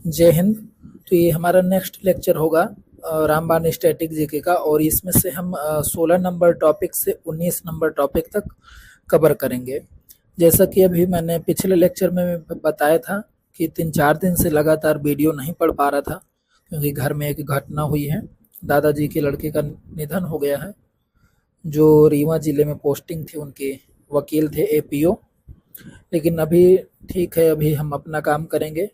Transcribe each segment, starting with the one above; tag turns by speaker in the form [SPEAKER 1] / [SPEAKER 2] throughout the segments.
[SPEAKER 1] जय हिंद। तो ये हमारा नेक्स्ट लेक्चर होगा रामबाण स्टैटिक जीके का, और इसमें से हम 16 नंबर टॉपिक से 19 नंबर टॉपिक तक कवर करेंगे। जैसा कि अभी मैंने पिछले लेक्चर में बताया था कि 3-4 दिन से लगातार वीडियो नहीं पढ़ पा रहा था, क्योंकि घर में एक घटना हुई है। दादाजी के लड़के का निधन हो गया है, जो रीवा ज़िले में पोस्टिंग थी, उनके वकील थे एपीओ। लेकिन अभी ठीक है, अभी हम अपना काम करेंगे।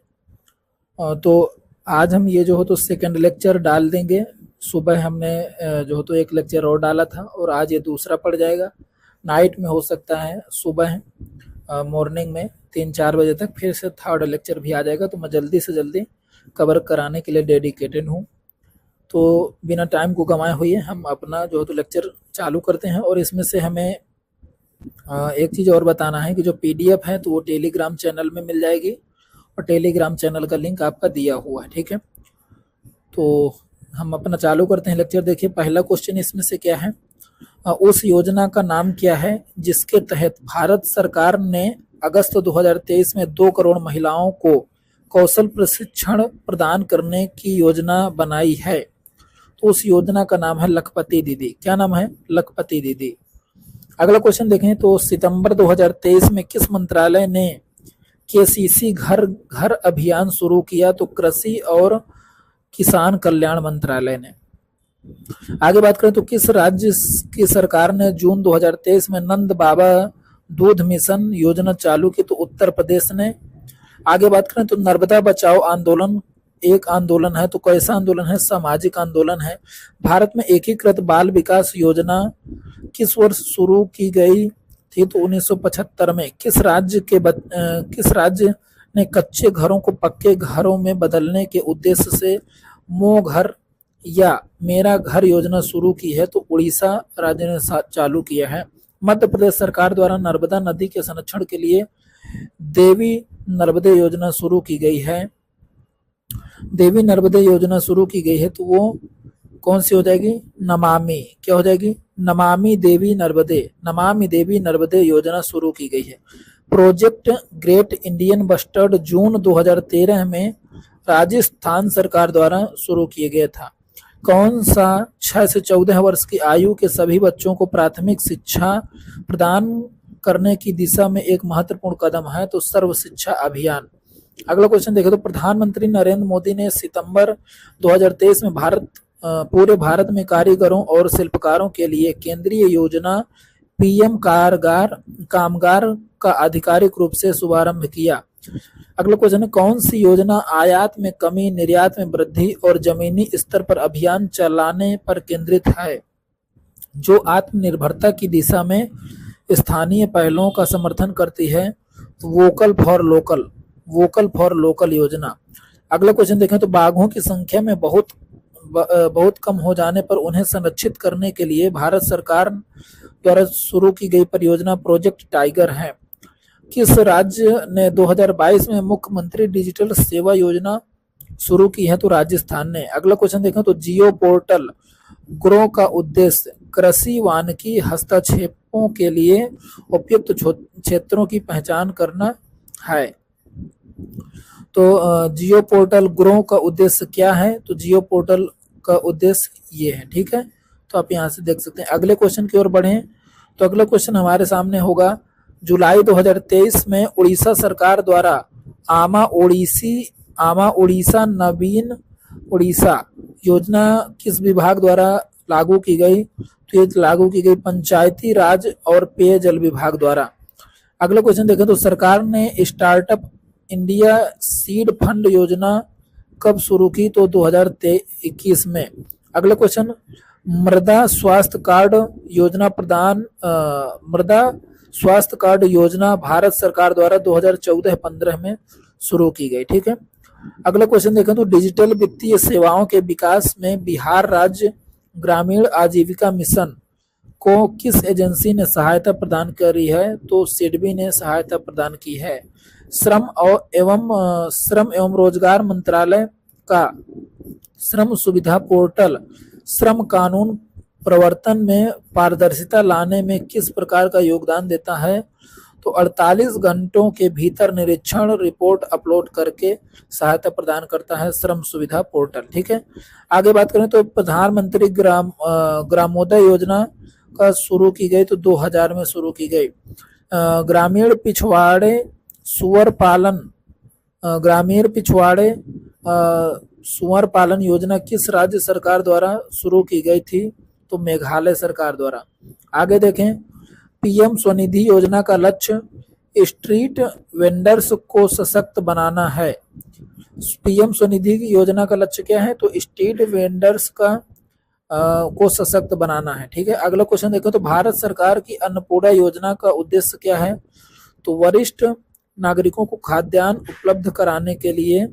[SPEAKER 1] तो आज हम ये जो हो तो सेकंड लेक्चर डाल देंगे। सुबह हमने जो हो तो एक लेक्चर और डाला था, और आज ये दूसरा पड़ जाएगा। नाइट में हो सकता है, सुबह मॉर्निंग में 3-4 बजे तक फिर से थर्ड लेक्चर भी आ जाएगा। तो मैं जल्दी से जल्दी कवर कराने के लिए डेडिकेटेड हूँ। तो बिना टाइम को गंवाए हुए हम अपना जो है तो लेक्चर चालू करते हैं। और इसमें से हमें एक चीज़ और बताना है कि जो पीडीएफ है तो वो टेलीग्राम चैनल में मिल जाएगी, और टेलीग्राम चैनल का लिंक आपका दिया हुआ है, ठीक है। तो हम अपना चालू करते हैं लेक्चर। देखिए, पहला क्वेश्चन इसमें से क्या है, उस योजना का नाम क्या है जिसके तहत भारत सरकार ने अगस्त 2023 में 2 करोड़ महिलाओं को कौशल प्रशिक्षण प्रदान करने की योजना बनाई है। तो उस योजना का नाम है लखपति दीदी। क्या नाम है? लखपति दीदी। अगला क्वेश्चन देखें तो सितंबर 2023 में किस मंत्रालय ने केसीसी घर घर अभियान शुरू किया? तो कृषि और किसान कल्याण मंत्रालय ने। आगे बात करें तो किस राज्य की सरकार ने जून 2023 में नंद बाबा दूध मिशन योजना चालू की? तो उत्तर प्रदेश ने। आगे बात करें तो नर्मदा बचाओ आंदोलन एक आंदोलन है, तो कैसा आंदोलन है? सामाजिक आंदोलन है। भारत में एकीकृत बाल विकास योजना किस वर्ष शुरू की गई थी? तो 1975 में। किस राज्य ने कच्चे घरों को पक्के घरों में बदलने के उद्देश्य से मो घर या मेरा घर योजना शुरू की है? तो उड़ीसा राज्य ने चालू किया है। मध्य प्रदेश सरकार द्वारा नर्मदा नदी के संरक्षण के लिए देवी नर्मदे योजना शुरू की गई है। देवी नर्मदे योजना शुरू की गई है, तो वो कौन सी हो जाएगी? नमामि। क्या हो जाएगी? नमामि देवी नर्मदे। नमामि देवी नर्मदे योजना शुरू की गई है। प्रोजेक्ट ग्रेट इंडियन बस्टर्ड जून 2013 में राजस्थान सरकार द्वारा शुरू किया गया था। कौन सा 6 से 14 वर्ष की आयु के सभी बच्चों को प्राथमिक शिक्षा प्रदान करने की दिशा में एक महत्वपूर्ण कदम है? तो सर्व शिक्षा अभियान। अगला क्वेश्चन देखें तो प्रधानमंत्री नरेंद्र मोदी ने सितंबर 2023 में पूरे भारत में कारीगरों और शिल्पकारों के लिए केंद्रीय योजना पीएम कामगार का आधिकारिक रूप से शुभारंभ किया। अगला क्वेश्चन है कौन सी योजना आयात में कमी, निर्यात में वृद्धि और जमीनी स्तर पर अभियान चलाने पर केंद्रित है, जो आत्मनिर्भरता की दिशा में स्थानीय पहलों का समर्थन करती है? तो वोकल फॉर लोकल योजना। अगला क्वेश्चन देखें तो बाघों की संख्या में बहुत कम हो जाने पर उन्हें संरक्षित करने के लिए भारत सरकार द्वारा शुरू की गई परियोजना प्रोजेक्ट टाइगर है। किस राज्य ने 2022 में मुख्यमंत्री डिजिटल सेवा योजना शुरू की है? तो राजस्थान ने। अगला क्वेश्चन देखें तो जियो पोर्टल ग्रो का उद्देश्य कृषि वानिकी हस्तक्षेपों के लिए उपयुक्त क्षेत्रों की पहचान करना है। तो जियो पोर्टल ग्रो का उद्देश्य क्या है? तो जियो पोर्टल का उद्देश्य ये है, ठीक है। तो आप यहाँ से देख सकते हैं। अगले क्वेश्चन की ओर बढ़ें तो अगला क्वेश्चन हमारे सामने होगा, जुलाई 2023 में उड़ीसा सरकार द्वारा आमा उड़ीसा नवीन उड़ीसा योजना किस विभाग द्वारा लागू की गई? तो ये लागू की गई पंचायती राज और पेयजल विभाग द्वारा। अगला क्वेश्चन देखें तो सरकार ने स्टार्टअप इंडिया सीड फंड योजना कब शुरू की? तो 2021 में। अगला क्वेश्चन मृदा स्वास्थ्य कार्ड योजना भारत सरकार द्वारा 2014-15 में शुरू की गई, ठीक है। अगला क्वेश्चन देखें तो डिजिटल वित्तीय सेवाओं के विकास में बिहार राज्य ग्रामीण आजीविका मिशन को किस एजेंसी ने सहायता प्रदान करी है? तो सिडबी ने सहायता प्रदान की है। श्रम एवं रोजगार मंत्रालय का श्रम सुविधा पोर्टल श्रम कानून प्रवर्तन में पारदर्शिता लाने में किस प्रकार का योगदान देता है? तो 48 घंटों के भीतर निरीक्षण रिपोर्ट अपलोड करके सहायता प्रदान करता है श्रम सुविधा पोर्टल। ठीक है, आगे बात करें तो प्रधानमंत्री ग्रामोदय योजना का शुरू की गई तो 2000 में शुरू की गई। ग्रामीण पिछवाड़े सुअर पालन योजना किस राज्य सरकार द्वारा शुरू की गई थी? तो मेघालय सरकार द्वारा। आगे देखें, पीएम स्वनिधि योजना का लक्ष्य स्ट्रीट वेंडर्स को सशक्त बनाना है। पीएम स्वनिधि योजना का लक्ष्य क्या है? तो स्ट्रीट वेंडर्स को सशक्त बनाना है। ठीक है, अगला क्वेश्चन देखो तो भारत सरकार की अन्नपूर्णा योजना का उद्देश्य क्या है? तो वरिष्ठ नागरिकों को खाद्यान्न उपलब्ध कराने के लिए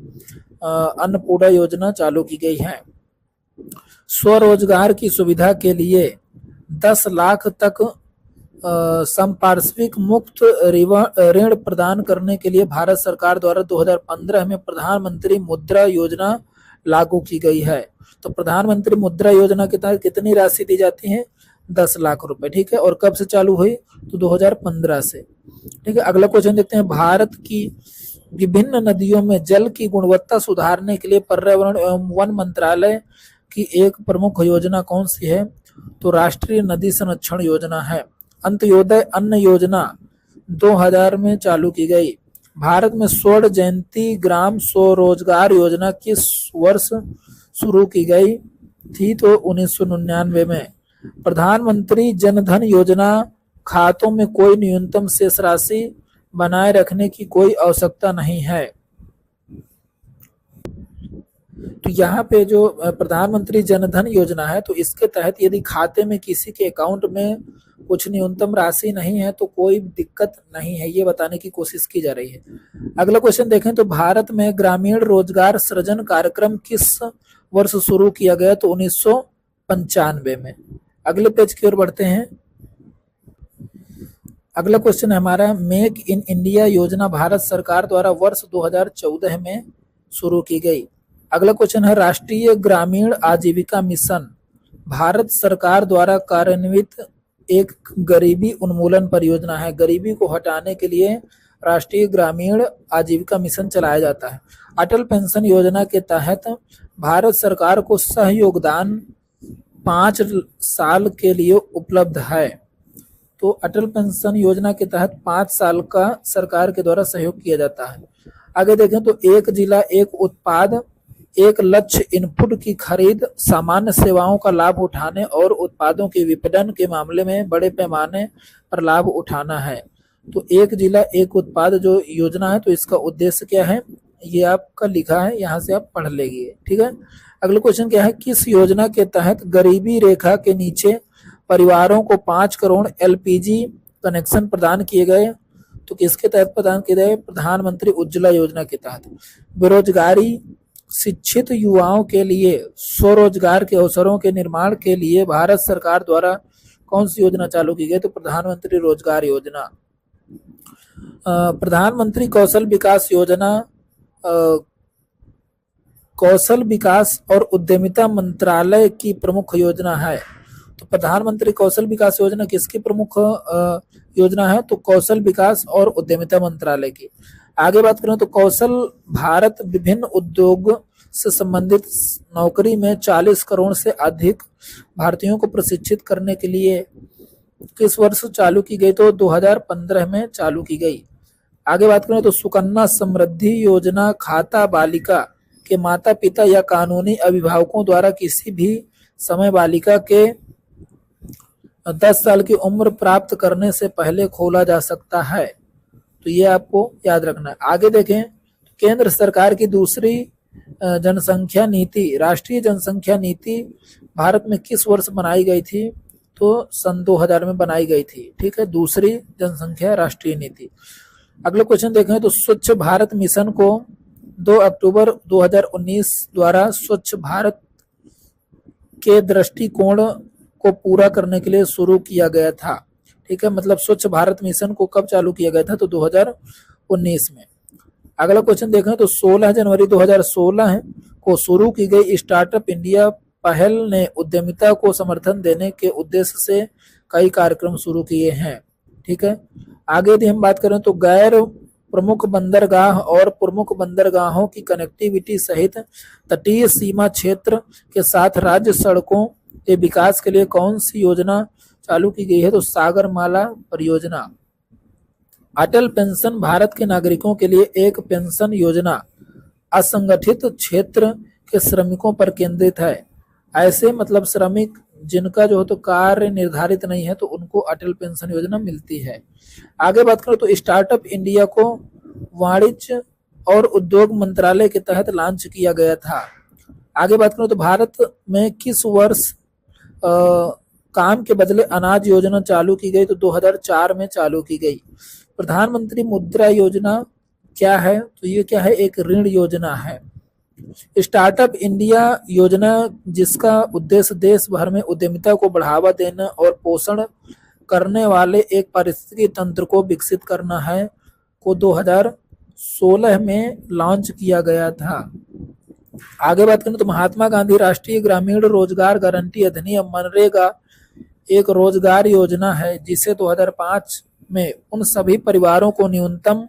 [SPEAKER 1] अन्नपूर्णा योजना चालू की गई है। स्वरोजगार की सुविधा के लिए 10 लाख तक संपार्श्विक मुक्त ऋण प्रदान करने के लिए भारत सरकार द्वारा 2015 में प्रधानमंत्री मुद्रा योजना लागू की गई है। तो प्रधानमंत्री मुद्रा योजना के तहत कितनी राशि दी जाती है? 10 लाख रुपए। ठीक है, और कब से चालू हुई? तो 2015 से। ठीक है, अगला क्वेश्चन देखते हैं, भारत की विभिन्न नदियों में जल की गुणवत्ता सुधारने के लिए पर्यावरण एवं वन मंत्रालय की एक प्रमुख योजना कौन सी है? तो राष्ट्रीय नदी संरक्षण योजना है। अंत्योदय अन्न योजना 2000 में चालू की गई। भारत में स्वर्ण जयंती ग्राम स्वरोजगार योजना किस वर्ष शुरू की गई थी? तो 1999 में। प्रधानमंत्री जनधन योजना खातों में कोई न्यूनतम शेष राशि बनाए रखने की कोई आवश्यकता नहीं है। तो यहाँ पे जो प्रधानमंत्री जनधन योजना है तो इसके तहत यदि खाते में किसी के अकाउंट में कुछ न्यूनतम राशि नहीं है तो कोई दिक्कत नहीं है, ये बताने की कोशिश की जा रही है। अगला क्वेश्चन देखें तो भारत में ग्रामीण रोजगार सृजन कार्यक्रम किस वर्ष शुरू किया गया? तो 1995 में। अगले पेज की ओर बढ़ते हैं। अगला क्वेश्चन है हमारा, मेक इन इंडिया योजना भारत सरकार द्वारा वर्ष 2014 में शुरू की गई। अगला क्वेश्चन है, राष्ट्रीय ग्रामीण आजीविका मिशन भारत सरकार द्वारा कार्यान्वित एक गरीबी उन्मूलन परियोजना है। गरीबी को हटाने के लिए राष्ट्रीय ग्रामीण आजीविका मिशन चलाया जाता है। अटल पेंशन योजना के तहत भारत सरकार को सहयोगदान 5 साल के लिए उपलब्ध है। तो अटल पेंशन योजना के तहत 5 साल का सरकार के द्वारा सहयोग किया जाता है। आगे देखें तो एक जिला एक उत्पाद एक लक्ष्य इनपुट की खरीद सामान्य सेवाओं का लाभ उठाने और उत्पादों के विपणन के मामले में बड़े पैमाने पर लाभ उठाना है। तो एक जिला एक उत्पाद जो योजना है तो इसका उद्देश्य क्या है? ये आपका लिखा है, यहाँ से आप पढ़ लेंगे। ठीक है, अगला क्वेश्चन क्या है, किस योजना के तहत गरीबी रेखा के नीचे परिवारों को 5 करोड़ एलपीजी कनेक्शन प्रदान किए गए? तो किसके तहत प्रदान किए गए? प्रधानमंत्री उज्ज्वला योजना के तहत। बेरोजगारी शिक्षित युवाओं के लिए स्वरोजगार के अवसरों के निर्माण के लिए भारत सरकार द्वारा कौन सी योजना चालू की गई? तो प्रधानमंत्री रोजगार योजना। प्रधानमंत्री कौशल विकास योजना कौशल विकास और उद्यमिता मंत्रालय की प्रमुख योजना है। तो प्रधानमंत्री कौशल विकास योजना किसकी प्रमुख योजना है? तो कौशल विकास और उद्यमिता मंत्रालय की। आगे बात करें तो कौशल भारत विभिन्न उद्योग से संबंधित नौकरी में 40 करोड़ से अधिक भारतीयों को प्रशिक्षित करने के लिए किस वर्ष चालू की गई? तो 2015 में चालू की गई। आगे बात करें तो सुकन्या समृद्धि योजना खाता बालिका के माता पिता या कानूनी अभिभावकों द्वारा किसी भी समय बालिका के 10 साल की उम्र प्राप्त करने से पहले खोला जा सकता है। तो ये आपको याद रखना है। आगे देखें, केंद्र सरकार की दूसरी जनसंख्या नीति राष्ट्रीय जनसंख्या नीति भारत में किस वर्ष बनाई गई थी? तो सन 2000 में बनाई गई थी। ठीक है, दूसरी जनसंख्या राष्ट्रीय नीति। अगला क्वेश्चन देखें तो स्वच्छ भारत मिशन को 2 अक्टूबर 2019 द्वारा स्वच्छ भारत के दृष्टिकोण को पूरा करने के लिए शुरू किया गया था। ठीक है, मतलब स्वच्छ भारत मिशन को कब चालू किया गया था? तो 2019 में। अगला क्वेश्चन देखें तो 16 जनवरी 2016 को शुरू की गई स्टार्टअप इंडिया पहल ने उद्यमिता को समर्थन देने के उद्देश्य से कई कार्यक्रम शुरू किए हैं। ठीक है। आगे यदि हम बात करें तो गैर प्रमुख बंदरगाह और प्रमुख बंदरगाहों की कनेक्टिविटी सहित तटीय सीमा क्षेत्र के साथ राज्य सड़कों के विकास के लिए कौन सी योजना चालू की गई है? तो सागरमाला परियोजना। अटल पेंशन भारत के नागरिकों के लिए एक पेंशन योजना असंगठित क्षेत्र के श्रमिकों पर केंद्रित है। ऐसे मतलब श्रमिक जिनका जो है तो कार्य निर्धारित नहीं है तो उनको अटल पेंशन योजना मिलती है। आगे बात करें तो स्टार्टअप इंडिया को वाणिज्य और उद्योग मंत्रालय के तहत लॉन्च किया गया था। आगे बात करें तो भारत में किस वर्ष काम के बदले अनाज योजना चालू की गई? तो 2004 में चालू की गई। प्रधानमंत्री मुद्रा योजना क्या है? तो ये क्या है? एक ऋण योजना है। स्टार्टअप इंडिया योजना जिसका उद्देश्य देश भर में उद्यमिता को बढ़ावा देना और पोषण करने वाले एक पारिस्थितिकी तंत्र को विकसित करना है, को 2016 में लॉन्च किया गया था। आगे बात करें तो महात्मा गांधी राष्ट्रीय ग्रामीण रोजगार गारंटी अधिनियम मनरेगा एक रोजगार योजना है जिसे 2005 में उन सभी परिवारों को न्यूनतम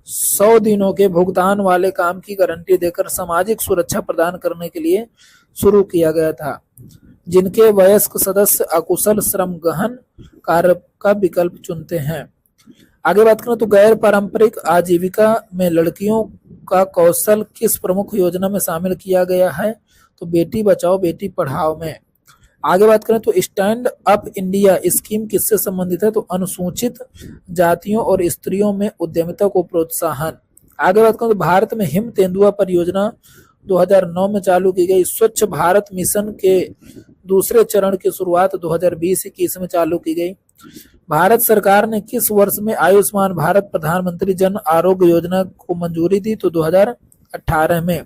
[SPEAKER 1] 100 दिनों के भुगतान वाले काम की गारंटी देकर सामाजिक सुरक्षा प्रदान करने के लिए शुरू किया गया था, जिनके वयस्क सदस्य अकुशल श्रम गहन कार्य का विकल्प चुनते हैं। आगे बात करें तो गैर पारंपरिक आजीविका में लड़कियों का कौशल किस प्रमुख योजना में शामिल किया गया है? तो बेटी बचाओ बेटी पढ़ाओ में। आगे बात करें तो स्टैंड अप इंडिया स्कीम किससे संबंधित है? तो अनुसूचित जातियों और स्त्रियों में उद्यमिता को प्रोत्साहन। आगे बात करें तो भारत में हिम तेंदुआ परियोजना 2009 में चालू की गई। स्वच्छ भारत मिशन के दूसरे चरण की शुरुआत 2020-21 में चालू की गई। भारत सरकार ने किस वर्ष में आयुष्मान भारत प्रधानमंत्री जन आरोग्य योजना को मंजूरी दी? तो 2018 में।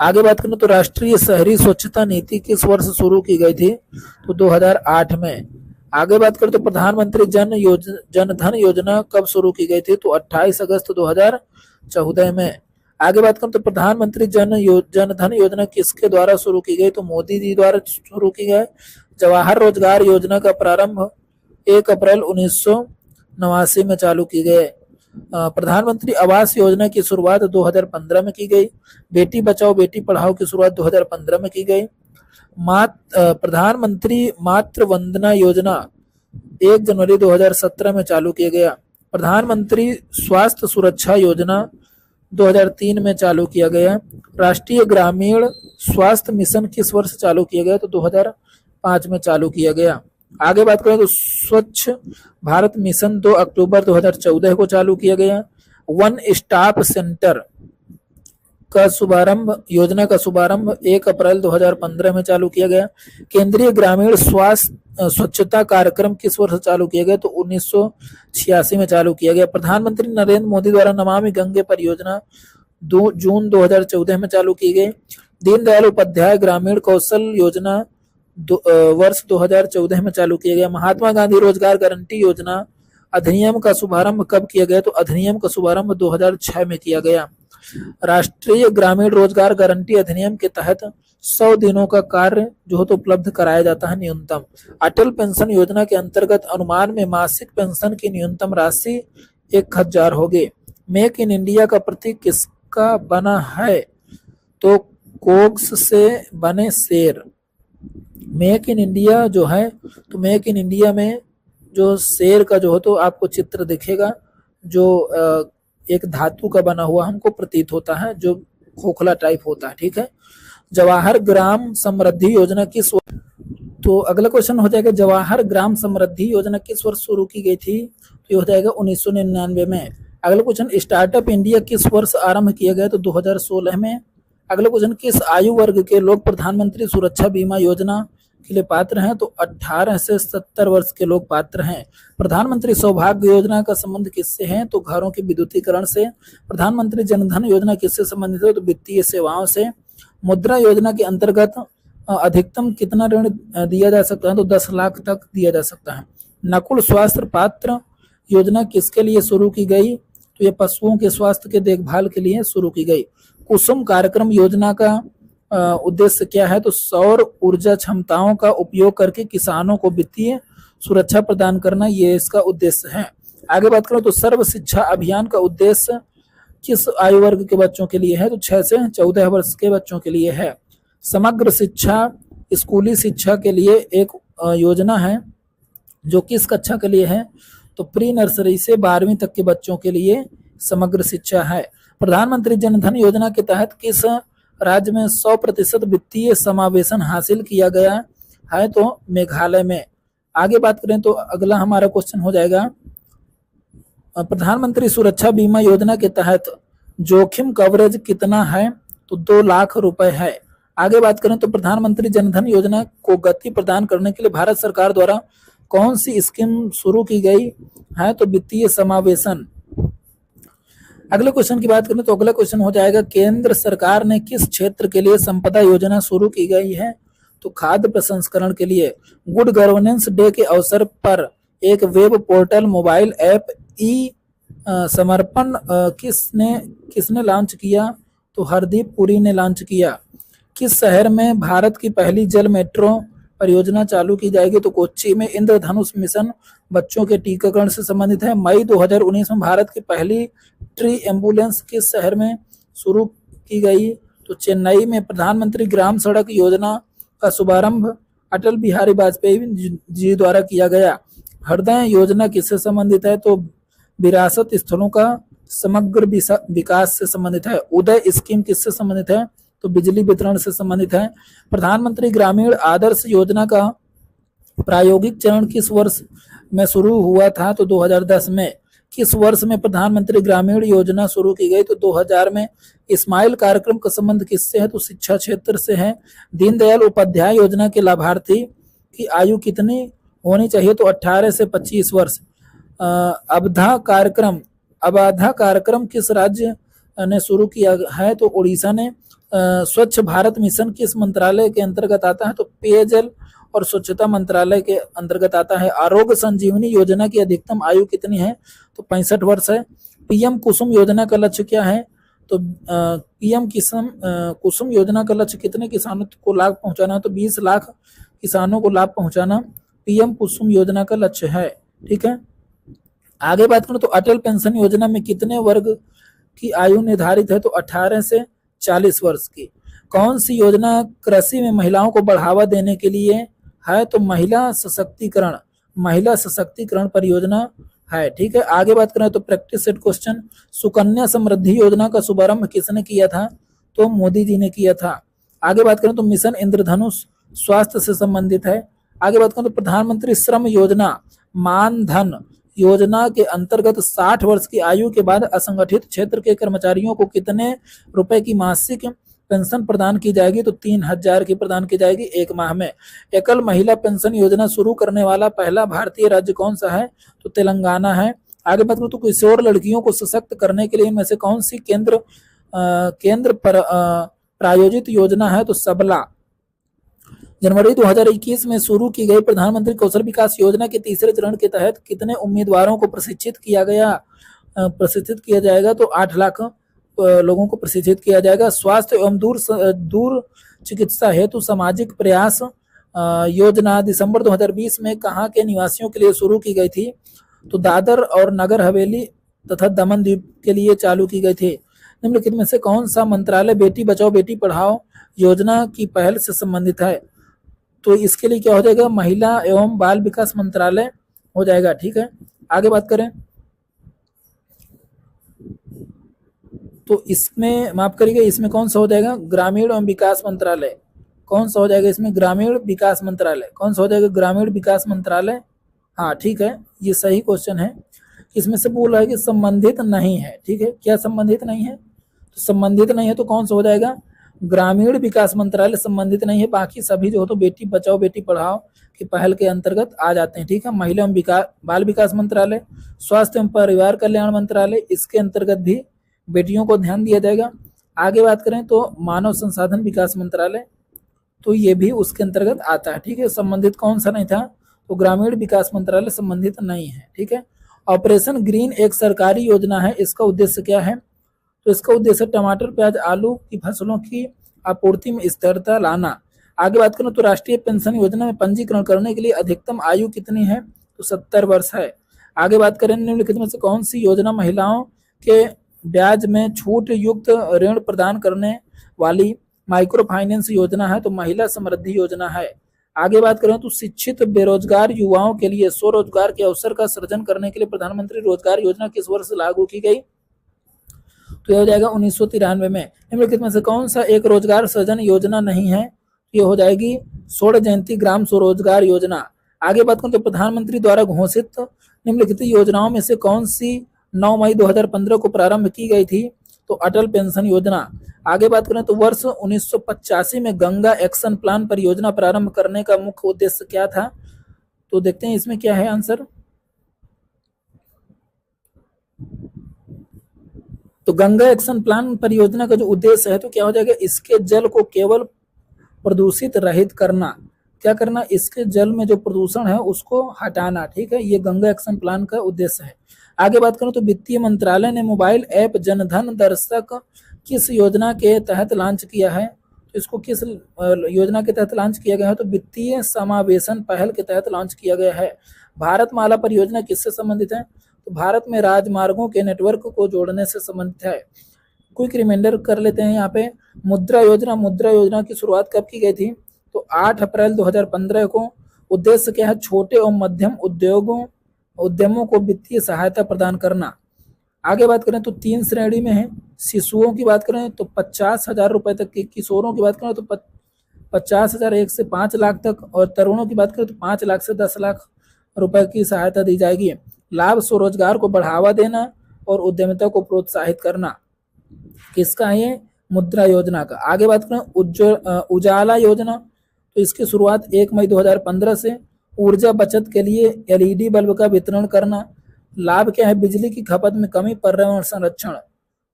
[SPEAKER 1] आगे बात करें तो राष्ट्रीय शहरी स्वच्छता नीति किस वर्ष शुरू की गई थी? तो 2008 में। आगे बात करें तो प्रधानमंत्री जन धन योजना कब शुरू की गई थी? तो 28 अगस्त 2014 में। आगे बात करें तो प्रधानमंत्री जन धन योजना किसके द्वारा शुरू की गई? तो मोदी जी द्वारा शुरू की गई। जवाहर रोजगार योजना का प्रारंभ 1 अप्रैल 1989 में चालू की गई। प्रधानमंत्री आवास योजना की शुरुआत 2015 में की गई। बेटी बचाओ बेटी पढ़ाओ की शुरुआत 2015 में की गई। प्रधानमंत्री मातृ वंदना योजना 1 जनवरी 2017 में चालू किया गया। प्रधानमंत्री स्वास्थ्य सुरक्षा योजना 2003 में चालू किया गया। राष्ट्रीय ग्रामीण स्वास्थ्य मिशन किस वर्ष चालू किया गया? तो 2005 में चालू किया गया। आगे बात करें तो स्वच्छ भारत मिशन 2 अक्टूबर 2014 को चालू किया गया। वन स्टॉप सेंटर का शुभारंभ योजना का शुभारंभ 1 अप्रैल 2015 में चालू किया गया। केंद्रीय ग्रामीण स्वास्थ्य स्वच्छता कार्यक्रम किस वर्ष चालू किया गया? तो 1986 में चालू किया गया। प्रधानमंत्री नरेंद्र मोदी द्वारा नमामि गंगे परियोजना 2 जून 2014 में चालू की गई। दीनदयाल उपाध्याय ग्रामीण कौशल योजना वर्ष 2014 में चालू किया गया। महात्मा गांधी रोजगार गारंटी योजना अधिनियम का शुभारंभ कब किया गया? तो अधिनियम का शुभारंभ 2006 में किया गया। राष्ट्रीय ग्रामीण रोजगार गारंटी अधिनियम के तहत 100 दिनों का कार्य जो है तो उपलब्ध कराया जाता है न्यूनतम। अटल पेंशन योजना के अंतर्गत अनुमान में मासिक पेंशन की न्यूनतम राशि 1000 होगी। मेक इन इंडिया का प्रतीक किसका बना है? तो कोक्स से बने शेर। मेक इन इंडिया जो है तो मेक इन इंडिया में जो शेर का जो है तो आपको चित्र दिखेगा जो एक धातु का बना हुआ हमको प्रतीत होता है, जो खोखला टाइप होता है। ठीक है। जवाहर ग्राम समृद्धि योजना किस वर्ष? तो अगला क्वेश्चन हो जाएगा जवाहर ग्राम समृद्धि योजना किस वर्ष शुरू की गई थी? तो ये हो जाएगा 1999 में। अगला क्वेश्चन स्टार्टअप इंडिया किस वर्ष आरंभ किया गया? तो 2016 में। अगला क्वेश्चन किस आयु वर्ग के लोग प्रधानमंत्री सुरक्षा बीमा योजना के लिए पात्र हैं? तो 18 से 70 वर्ष के लोग पात्र हैं। प्रधानमंत्री सौभाग्य योजना का संबंध किससे है? तो घरों के विद्युतीकरण से। प्रधानमंत्री जनधन योजना किससे संबंधित है? तो वित्तीय सेवाओं से। मुद्रा योजना के अंतर्गत अधिकतम कितना ऋण दिया जा सकता है? तो 10 लाख तक दिया जा सकता है। नकुल स्वास्थ्य पात्र योजना किसके लिए शुरू की गई? तो ये पशुओं के स्वास्थ्य के देखभाल के लिए शुरू की गई। कुसुम कार्यक्रम योजना का उद्देश्य क्या है? तो सौर ऊर्जा क्षमताओं का उपयोग करके किसानों को वित्तीय सुरक्षा प्रदान करना, ये इसका उद्देश्य है। आगे बात करें तो सर्व शिक्षा अभियान का उद्देश्य किस आयु वर्ग के बच्चों के लिए है? तो 6 से 14 वर्ष के बच्चों के लिए है। समग्र शिक्षा स्कूली शिक्षा के लिए एक योजना है जो किस कक्षा के लिए है? तो प्री नर्सरी से 12वीं तक के बच्चों के लिए समग्र शिक्षा है। प्रधानमंत्री जनधन योजना के तहत किस राज्य में 100% वित्तीय समावेशन हासिल किया गया है? तो मेघालय में। आगे बात करें तो अगला हमारा क्वेश्चन हो जाएगा, प्रधानमंत्री सुरक्षा बीमा योजना के तहत जोखिम कवरेज कितना है? तो 2 लाख रुपए है। आगे बात करें तो प्रधानमंत्री जनधन योजना को गति प्रदान करने के लिए भारत सरकार द्वारा कौन सी स्कीम शुरू की गई है? तो वित्तीय समावेशन। अगले क्वेश्चन की बात करें तो अगला क्वेश्चन हो जाएगा, केंद्र सरकार ने किस क्षेत्र के लिए संपदा योजना शुरू की गई है? तो खाद्य प्रसंस्करण के लिए। गुड गवर्नेंस डे के अवसर पर एक वेब पोर्टल मोबाइल ऐप ई समर्पण किसने लॉन्च किया? तो हरदीप पुरी ने लॉन्च किया। किस शहर में भारत की पहली जल मेट्रो परियोजना चालू की जाएगी? तो कोच्चि में। इंद्रधनुष मिशन बच्चों के टीकाकरण से संबंधित है। मई 2019 में भारत की पहली ट्री एम्बुलेंस किस शहर में शुरू की गई? तो चेन्नई में। प्रधानमंत्री ग्राम सड़क योजना का शुभारंभ अटल बिहारी वाजपेयी जी द्वारा किया गया। हृदय योजना किससे संबंधित है? तो विरासत स्थलों का समग्र विकास से संबंधित है। उदय स्कीम किससे संबंधित है? तो बिजली वितरण से संबंधित है। प्रधानमंत्री ग्रामीण आदर्श योजना का प्रायोगिक चरण किस वर्ष में शुरू हुआ था? तो 2010 में। किस वर्ष में प्रधानमंत्री ग्रामीण योजना शुरू की गई? तो 2000 में। स्माइल कार्यक्रम का संबंध किससे है? तो शिक्षा क्षेत्र से है। दीनदयाल उपाध्याय योजना के लाभार्थी की आयु कितनी होनी चाहिए? तो 18 से 25 वर्ष। अबधा कार्यक्रम किस राज्य ने शुरू किया है? तो उड़ीसा ने। स्वच्छ भारत मिशन किस मंत्रालय के अंतर्गत आता है? तो पेयजल और स्वच्छता मंत्रालय के अंतर्गत आता है। आरोग्य संजीवनी योजना की अधिकतम आयु कितनी है? तो 65 वर्ष है। पीएम कुसुम योजना का लक्ष्य क्या है? तो पीएम कुसुम योजना का लक्ष्य कितने किसानों को लाभ पहुंचाना? तो 20 लाख किसानों को लाभ पहुंचाना पीएम कुसुम योजना का लक्ष्य है। ठीक है। आगे बात करें तो अटल पेंशन योजना में कितने वर्ग की आयु निर्धारित है? तो 18 से 40 वर्ष की। कौन सी योजना कृषि में महिलाओं को बढ़ावा देने के लिए है? तो महिला सशक्तिकरण परियोजना है। ठीक है। आगे बात करें तो practice set question, Sukanya Samriddhi योजना का शुभारंभ किसने किया था? तो मोदी जी ने किया था। आगे बात करें तो मिशन इंद्रधनुष स्वास्थ्य से संबंधित है। आगे बात करें तो प्रधानमंत्री श्रम योजना मानधन योजना के अंतर्गत 60 वर्ष की आयु के बाद असंगठित क्षेत्र के कर्मचारियों को कितने रुपए की मासिक पेंशन प्रदान की जाएगी? तो 3000 की प्रदान की जाएगी 1 माह में। एकल महिला पेंशन योजना शुरू करने वाला पहला भारतीय राज्य कौन सा है? तो तेलंगाना है। आगे बात करूं तो किशोर लड़कियों को सशक्त करने के लिए इनमें से कौन सी केंद्र पर प्रायोजित योजना है? तो सबला। जनवरी 2021 में शुरू की गई प्रधानमंत्री कौशल विकास योजना के तीसरे चरण के तहत कितने उम्मीदवारों को प्रशिक्षित किया जाएगा? तो 8 लाख लोगों को प्रशिक्षित किया जाएगा। स्वास्थ्य एवं दूर चिकित्सा हेतु सामाजिक प्रयास योजना दिसंबर 2020 में कहाँ के निवासियों के लिए शुरू की गई थी? तो दादर और नगर हवेली तथा दमन द्वीप के लिए चालू की गई थी। निम्नलिखित में से कौन सा मंत्रालय बेटी बचाओ बेटी पढ़ाओ योजना की पहल से संबंधित है? तो इसके लिए क्या हो जाएगा? महिला एवं बाल विकास मंत्रालय हो जाएगा। ठीक है। आगे बात करें तो इसमें माफ करिएगा, इसमें कौन सा हो जाएगा? ग्रामीण एवं विकास मंत्रालय। कौन सा हो जाएगा इसमें? ग्रामीण विकास मंत्रालय। कौन सा हो जाएगा? ग्रामीण विकास मंत्रालय। हाँ ठीक है, ये सही क्वेश्चन है। इसमें से बोल रहा है कि संबंधित नहीं है। ठीक है, क्या संबंधित नहीं है? तो संबंधित नहीं है तो कौन सा हो जाएगा? ग्रामीण विकास मंत्रालय संबंधित नहीं है। बाकी सभी जो हो तो बेटी बचाओ बेटी पढ़ाओ की पहल के अंतर्गत आ जाते हैं। ठीक है। महिला एवं बाल विकास मंत्रालय, स्वास्थ्य एवं परिवार कल्याण मंत्रालय, इसके अंतर्गत भी बेटियों को ध्यान दिया जाएगा। आगे बात करें तो मानव संसाधन विकास मंत्रालय, तो ये भी उसके अंतर्गत आता है। ठीक है। संबंधित कौन सा नहीं था? तो ग्रामीण विकास मंत्रालय संबंधित नहीं है। ठीक है। ऑपरेशन ग्रीन एक सरकारी योजना है, इसका उद्देश्य क्या है? तो इसका उद्देश्य टमाटर प्याज आलू की फसलों की आपूर्ति में स्थिरता लाना। आगे बात करें तो राष्ट्रीय पेंशन योजना में पंजीकरण करने के लिए अधिकतम आयु कितनी है, तो 70 वर्ष है। आगे बात करें निम्नलिखित में से कौन सी योजना महिलाओं के ब्याज में छूट युक्त ऋण प्रदान करने वाली माइक्रो फाइनेंस योजना है, तो महिला समृद्धि योजना है। आगे बात करें तो शिक्षित बेरोजगार युवाओं के लिए स्वरोजगार के अवसर का सृजन करने के लिए प्रधानमंत्री रोजगार योजना किस वर्ष लागू की गई, तो यह हो जाएगा 1993 में। निम्नलिखित में से कौन सा एक रोजगार सृजन योजना नहीं है, ये हो जाएगी स्वर्ण जयंती ग्राम स्वरोजगार योजना। आगे बात करें तो प्रधानमंत्री द्वारा घोषित निम्नलिखित योजनाओं में से कौन सी 9 मई 2015 को प्रारंभ की गई थी, तो अटल पेंशन योजना। आगे बात करें तो वर्ष 1985 में गंगा एक्शन प्लान परियोजना प्रारंभ करने का मुख्य उद्देश्य क्या था, तो देखते हैं इसमें क्या है आंसर। तो गंगा एक्शन प्लान परियोजना का जो उद्देश्य है तो क्या हो जाएगा, इसके जल को केवल प्रदूषित रहित करना, क्या करना, इसके जल में जो प्रदूषण है उसको हटाना, ठीक है, ये गंगा एक्शन प्लान का उद्देश्य है। आगे बात करें तो वित्तीय मंत्रालय ने मोबाइल ऐप जनधन दर्शक किस योजना के तहत लॉन्च किया है, तो इसको किस योजना के तहत लॉन्च किया गया है, तो वित्तीय समावेशन पहल के तहत लॉन्च किया गया है। भारतमाला परियोजना किससे संबंधित है, तो भारत में राजमार्गों के नेटवर्क को जोड़ने से संबंधित है। क्विक रिमाइंडर कर लेते हैं यहाँ पे, मुद्रा योजना की शुरुआत कब की गई थी, तो 8 अप्रैल 2015 को। उद्देश्य क्या है, छोटे और मध्यम उद्यमों को वित्तीय सहायता प्रदान करना। आगे बात करें तो 3 श्रेणी में है, शिशुओं की बात करें तो 50,000 रुपए तक की, किशोरों की बात करें तो 50,000 1 से 5 लाख तक, और तरुणों की बात करें तो 5 लाख से 10 लाख रुपए की सहायता दी जाएगी। लाभ स्वरोजगार को बढ़ावा देना और उद्यमिता को प्रोत्साहित करना, किसका है ये, मुद्रा योजना का। आगे बात करें उजाला योजना, तो इसकी शुरुआत 1 मई 2015 से। ऊर्जा बचत के लिए एलईडी बल्ब का वितरण करना। लाभ क्या है, बिजली की खपत में कमी, पर्यावरण संरक्षण।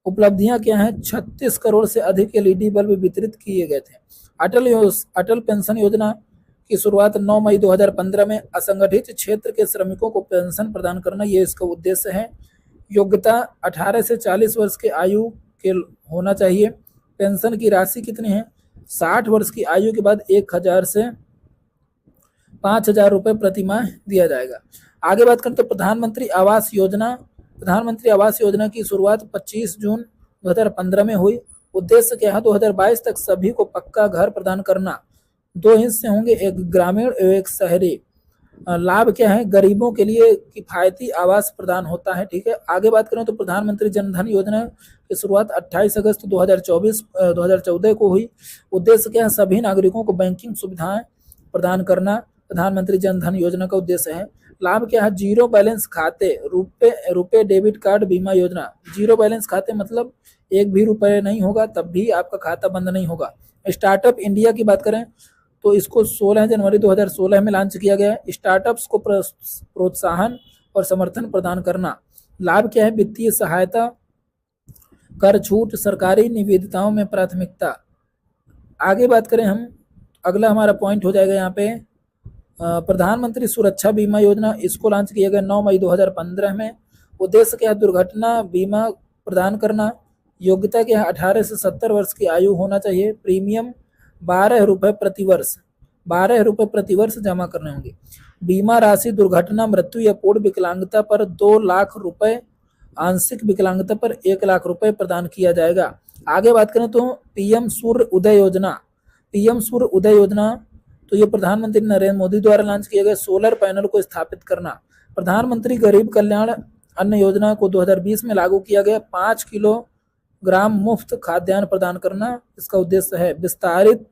[SPEAKER 1] उपलब्धियां क्या है, 36 करोड़ से अधिक एलईडी बल्ब वितरित किए गए थे। अटल पेंशन योजना की शुरुआत 9 मई 2015 में। असंगठित क्षेत्र के श्रमिकों को पेंशन प्रदान करना, ये इसका उद्देश्य है। योग्यता 18 से 40 वर्ष के आयु के होना चाहिए। पेंशन की राशि कितनी है, 60 वर्ष की आयु के बाद 1000 से 5000 रुपए प्रति माह दिया जाएगा। आगे बात करें तो प्रधानमंत्री आवास योजना की शुरुआत 25 जून 2015 में हुई। उद्देश्य क्या है, 2022 तक सभी को पक्का घर प्रदान करना। 2 हिस्से होंगे, एक ग्रामीण और एक शहरी। लाभ क्या है, गरीबों के लिए किफायती आवास प्रदान होता है, ठीक है। आगे बात करें तो प्रधानमंत्री जनधन योजना की शुरुआत 28 अगस्त 2014 को हुई। उद्देश्य क्या है, सभी नागरिकों को बैंकिंग सुविधाएं प्रदान करना प्रधानमंत्री जनधन योजना का उद्देश्य है। लाभ क्या है, जीरो बैलेंस खाते, रुपए डेबिट कार्ड बीमा योजना। जीरो बैलेंस खाते मतलब 1 भी रुपए नहीं होगा तब भी आपका खाता बंद नहीं होगा। स्टार्टअप इंडिया की बात करें तो इसको 16 जनवरी 2016 में लॉन्च किया गया है। स्टार्टअप्स को प्रोत्साहन और समर्थन प्रदान करना। लाभ क्या है, वित्तीय सहायता, कर छूट, सरकारी निविदाओं में प्राथमिकता। आगे बात करें हम, अगला हमारा पॉइंट हो जाएगा यहाँ पे प्रधानमंत्री सुरक्षा बीमा योजना। इसको लॉन्च किया गया 9 मई 2015 में। उद्देश्य क्या है, दुर्घटना बीमा प्रदान करना। योग्यता क्या है, 18 से 70 वर्ष की आयु होना चाहिए। प्रीमियम 12 रुपए प्रति वर्ष, 12 रुपए प्रति वर्ष जमा करने होंगे। बीमा राशि दुर्घटना, मृत्यु या पूर्ण विकलांगता पर 2 लाख रुपए, आंशिक विकलांगता पर 1 लाख रुपए प्रदान किया जाएगा। आगे बात करें तो पीएम सूर्य उदय योजना, तो ये प्रधानमंत्री नरेंद्र मोदी द्वारा लॉन्च किए गए सोलर पैनल को स्थापित करना। प्रधानमंत्री गरीब कल्याण अन्न योजना को 2020 में लागू किया गया। 5 किलोग्राम मुफ्त खाद्यान्न प्रदान करना इसका उद्देश्य है। विस्तारित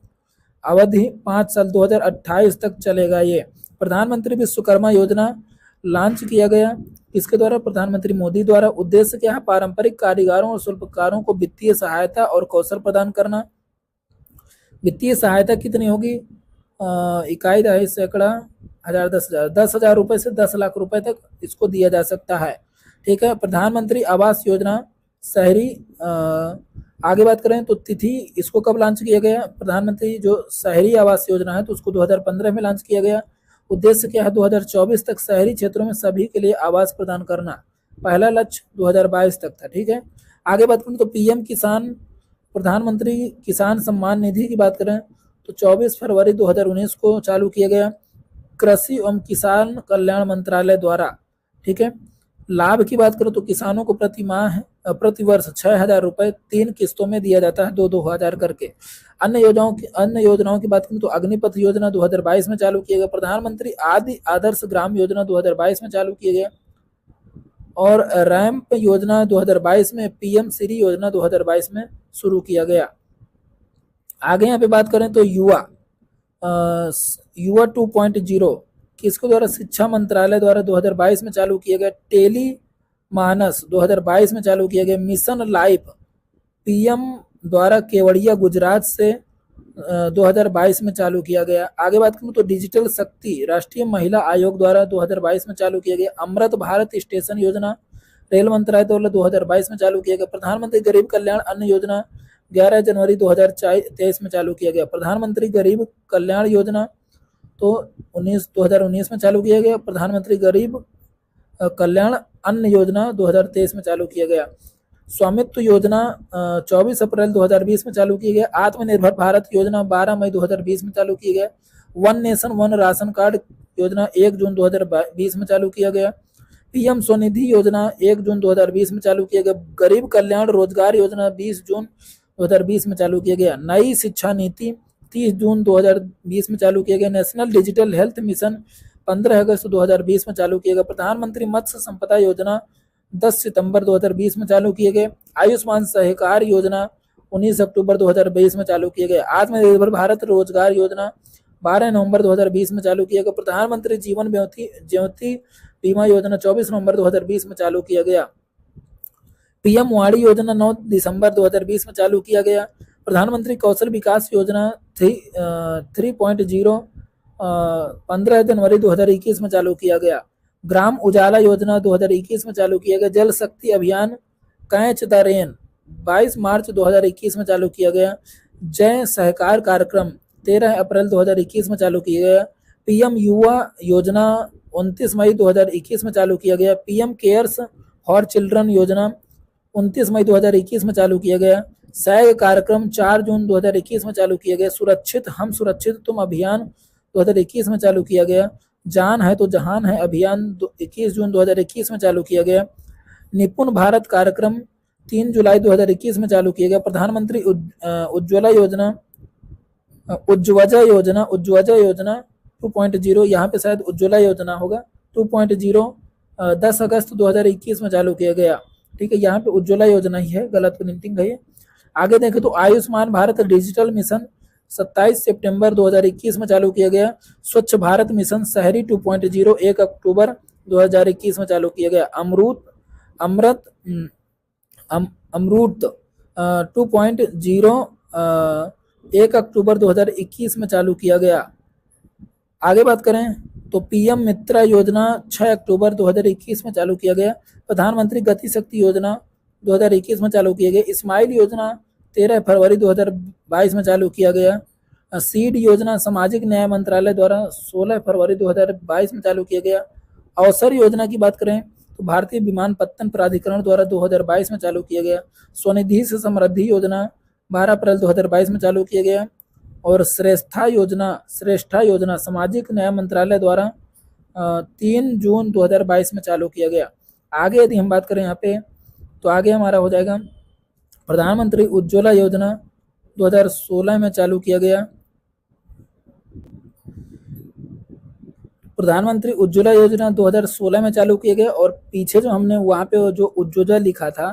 [SPEAKER 1] अवधि 5 साल 2028 तक चलेगा। ये प्रधानमंत्री विश्वकर्मा योजना लॉन्च किया गया, इसके द्वारा प्रधानमंत्री मोदी द्वारा। उद्देश्य क्या है, पारंपरिक कारीगरों और शिल्पकारों को वित्तीय सहायता और कौशल प्रदान करना। वित्तीय सहायता कितनी होगी, इकाई, दहाई, सैकड़ा, 1000, 10,000, 10,000 रुपए से 10 लाख रुपए तक इसको दिया जा सकता है, ठीक है। प्रधानमंत्री आवास योजना शहरी, आगे बात करें तो तिथि, इसको कब लॉन्च किया गया, प्रधानमंत्री जो शहरी आवास योजना है तो उसको 2015 में लॉन्च किया गया। उद्देश्य क्या है, 2024 तक शहरी क्षेत्रों में सभी के लिए आवास प्रदान करना। पहला लक्ष्य 2022 तक था, ठीक है। आगे बात करें तो पीएम किसान, प्रधानमंत्री किसान सम्मान निधि की बात करें तो 24 फरवरी 2019 को चालू किया गया कृषि एवं किसान कल्याण मंत्रालय द्वारा। ठीक है। लाभ की बात करो तो किसानों को प्रति वर्ष 6,000 रुपए 3 किस्तों में दिया जाता है, 2-2 हजार करके। अन्य योजनाओं की बात करें तो अग्निपथ योजना 2022 में चालू किया गया, प्रधानमंत्री आदि आदर्श ग्राम योजना 2022 में चालू किया गया, और रैंप योजना 2022 में, पीएम श्री योजना 2022 में शुरू किया गया। आगे यहाँ पे बात करें तो युवा 2.0 किसके द्वारा, शिक्षा मंत्रालय द्वारा 2022 में चालू किया गया। टेली मानस 2022 में चालू किया गया। मिशन लाइफ पीएम द्वारा केवड़िया गुजरात से 2022 में चालू किया गया। आगे बात करूं तो डिजिटल शक्ति राष्ट्रीय महिला आयोग द्वारा 2022 में चालू किया गया। अमृत भारत स्टेशन योजना रेल मंत्रालय द्वारा 2022 में चालू किया गया। प्रधानमंत्री गरीब कल्याण अन्न योजना 11 जनवरी 2023 में चालू किया गया। प्रधानमंत्री गरीब कल्याण योजना तो 2019 में चालू किया गया। प्रधानमंत्री गरीब कल्याण अन्न योजना 2023 में चालू किया गया। स्वामित्व योजना 24 अप्रैल 2020 में चालू किया गया। आत्मनिर्भर भारत योजना 12 मई 2020 में चालू किया गया। One nation one ration card योजना 1 जून 2020 में चालू किया गया। पीएम स्वनिधि योजना 1 जून 2020 में चालू किया गया। गरीब कल्याण रोजगार योजना 20 जून 2020 में चालू किया गया। नई शिक्षा नीति 30 जून 2020 में चालू किया गया। नेशनल डिजिटल हेल्थ मिशन 15 अगस्त 2020 में चालू किया गया। प्रधानमंत्री मत्स्य संपदा योजना 10 सितंबर 2020 में चालू किए गए। आयुष्मान सहकार योजना 19 अक्टूबर 2020 में चालू किए गए। आत्मनिर्भर भारत रोजगार योजना 12 नवंबर 2020 में चालू किया गया। प्रधानमंत्री जीवन ज्योति बीमा योजना 24 नवंबर 2020 में चालू किया गया। पीएम वाणी योजना 9 दिसंबर 2020 में चालू किया गया। प्रधानमंत्री कौशल विकास योजना 3.0 15 जनवरी 2021 में चालू किया गया। ग्राम उजाला योजना 2021 में चालू किया गया। जल शक्ति अभियान कैच द रेन 22 मार्च 2021 में चालू किया गया। जय सहकार कार्यक्रम 13 अप्रैल 2021 में चालू किया गया। पीएम युवा योजना 29 मई 2021 में चालू किया गया। पीएम केयर्स फॉर चिल्ड्रन योजना 29 मई 2021 में चालू किया गया। सैग कार्यक्रम 4 जून 2021 में चालू किया गया। सुरक्षित हम सुरक्षित तुम अभियान 2021 में चालू किया गया। जान है तो जहान है अभियान 21 जून 2021 में चालू किया गया। निपुण भारत कार्यक्रम 3 जुलाई 2021 में चालू किया गया। प्रधानमंत्री उज्ज्वला योजना 2.0 यहाँ पे शायद उज्ज्वला योजना होगा 2.0 10 अगस्त 2021 में चालू किया गया। ठीक है, यहाँ पे उज्ज्वला योजना ही है, गलत प्रिंटिंग है। आगे देखें तो आयुष्मान भारत डिजिटल मिशन 27 सितंबर 2021 में चालू किया गया। स्वच्छ भारत मिशन शहरी 2.0 1 अक्टूबर 2021 में चालू किया गया। अमृत 2.0 1 अक्टूबर 2021 में चालू किया गया। आगे बात करें तो पीएम मित्रा योजना 6 अक्टूबर 2021 में चालू किया गया। प्रधानमंत्री गति शक्ति योजना 2021 में चालू किया गया। स्माइल योजना 13 फरवरी 2022 में चालू किया गया। सीड योजना सामाजिक न्याय मंत्रालय द्वारा 16 फरवरी 2022 में चालू किया गया। अवसर योजना की बात करें तो भारतीय विमानपत्तन प्राधिकरण द्वारा 2022 में चालू किया गया। स्वनिधि से समृद्धि योजना 12 अप्रैल 2022 में चालू किया गया। और श्रेष्ठा योजना सामाजिक न्याय मंत्रालय द्वारा 3 जून 2022 में चालू किया गया। आगे यदि हम बात करें यहाँ पे तो आगे हमारा हो जाएगा प्रधानमंत्री उज्ज्वला योजना 2016 में चालू किया गया। प्रधानमंत्री उज्ज्वला योजना 2016 में चालू किया गया। और पीछे जो हमने वहाँ पे जो उज्ज्वला लिखा था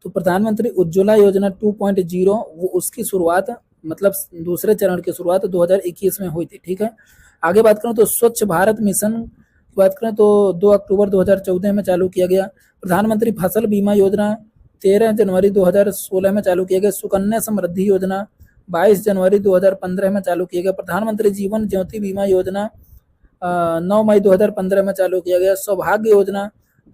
[SPEAKER 1] तो प्रधानमंत्री उज्ज्वला योजना 2.0 वो उसकी शुरुआत मतलब दूसरे चरण की शुरुआत 2021 में हुई थी। ठीक है, आगे बात करें तो स्वच्छ भारत मिशन की बात करें तो 2 अक्टूबर 2014 में चालू किया गया। प्रधानमंत्री फसल बीमा योजना 13 जनवरी 2016 में चालू किया गया। सुकन्या समृद्धि योजना 22 जनवरी 2015 में चालू किया गया। प्रधानमंत्री जीवन ज्योति बीमा योजना 9 मई 2015 में चालू किया गया। सौभाग्य योजना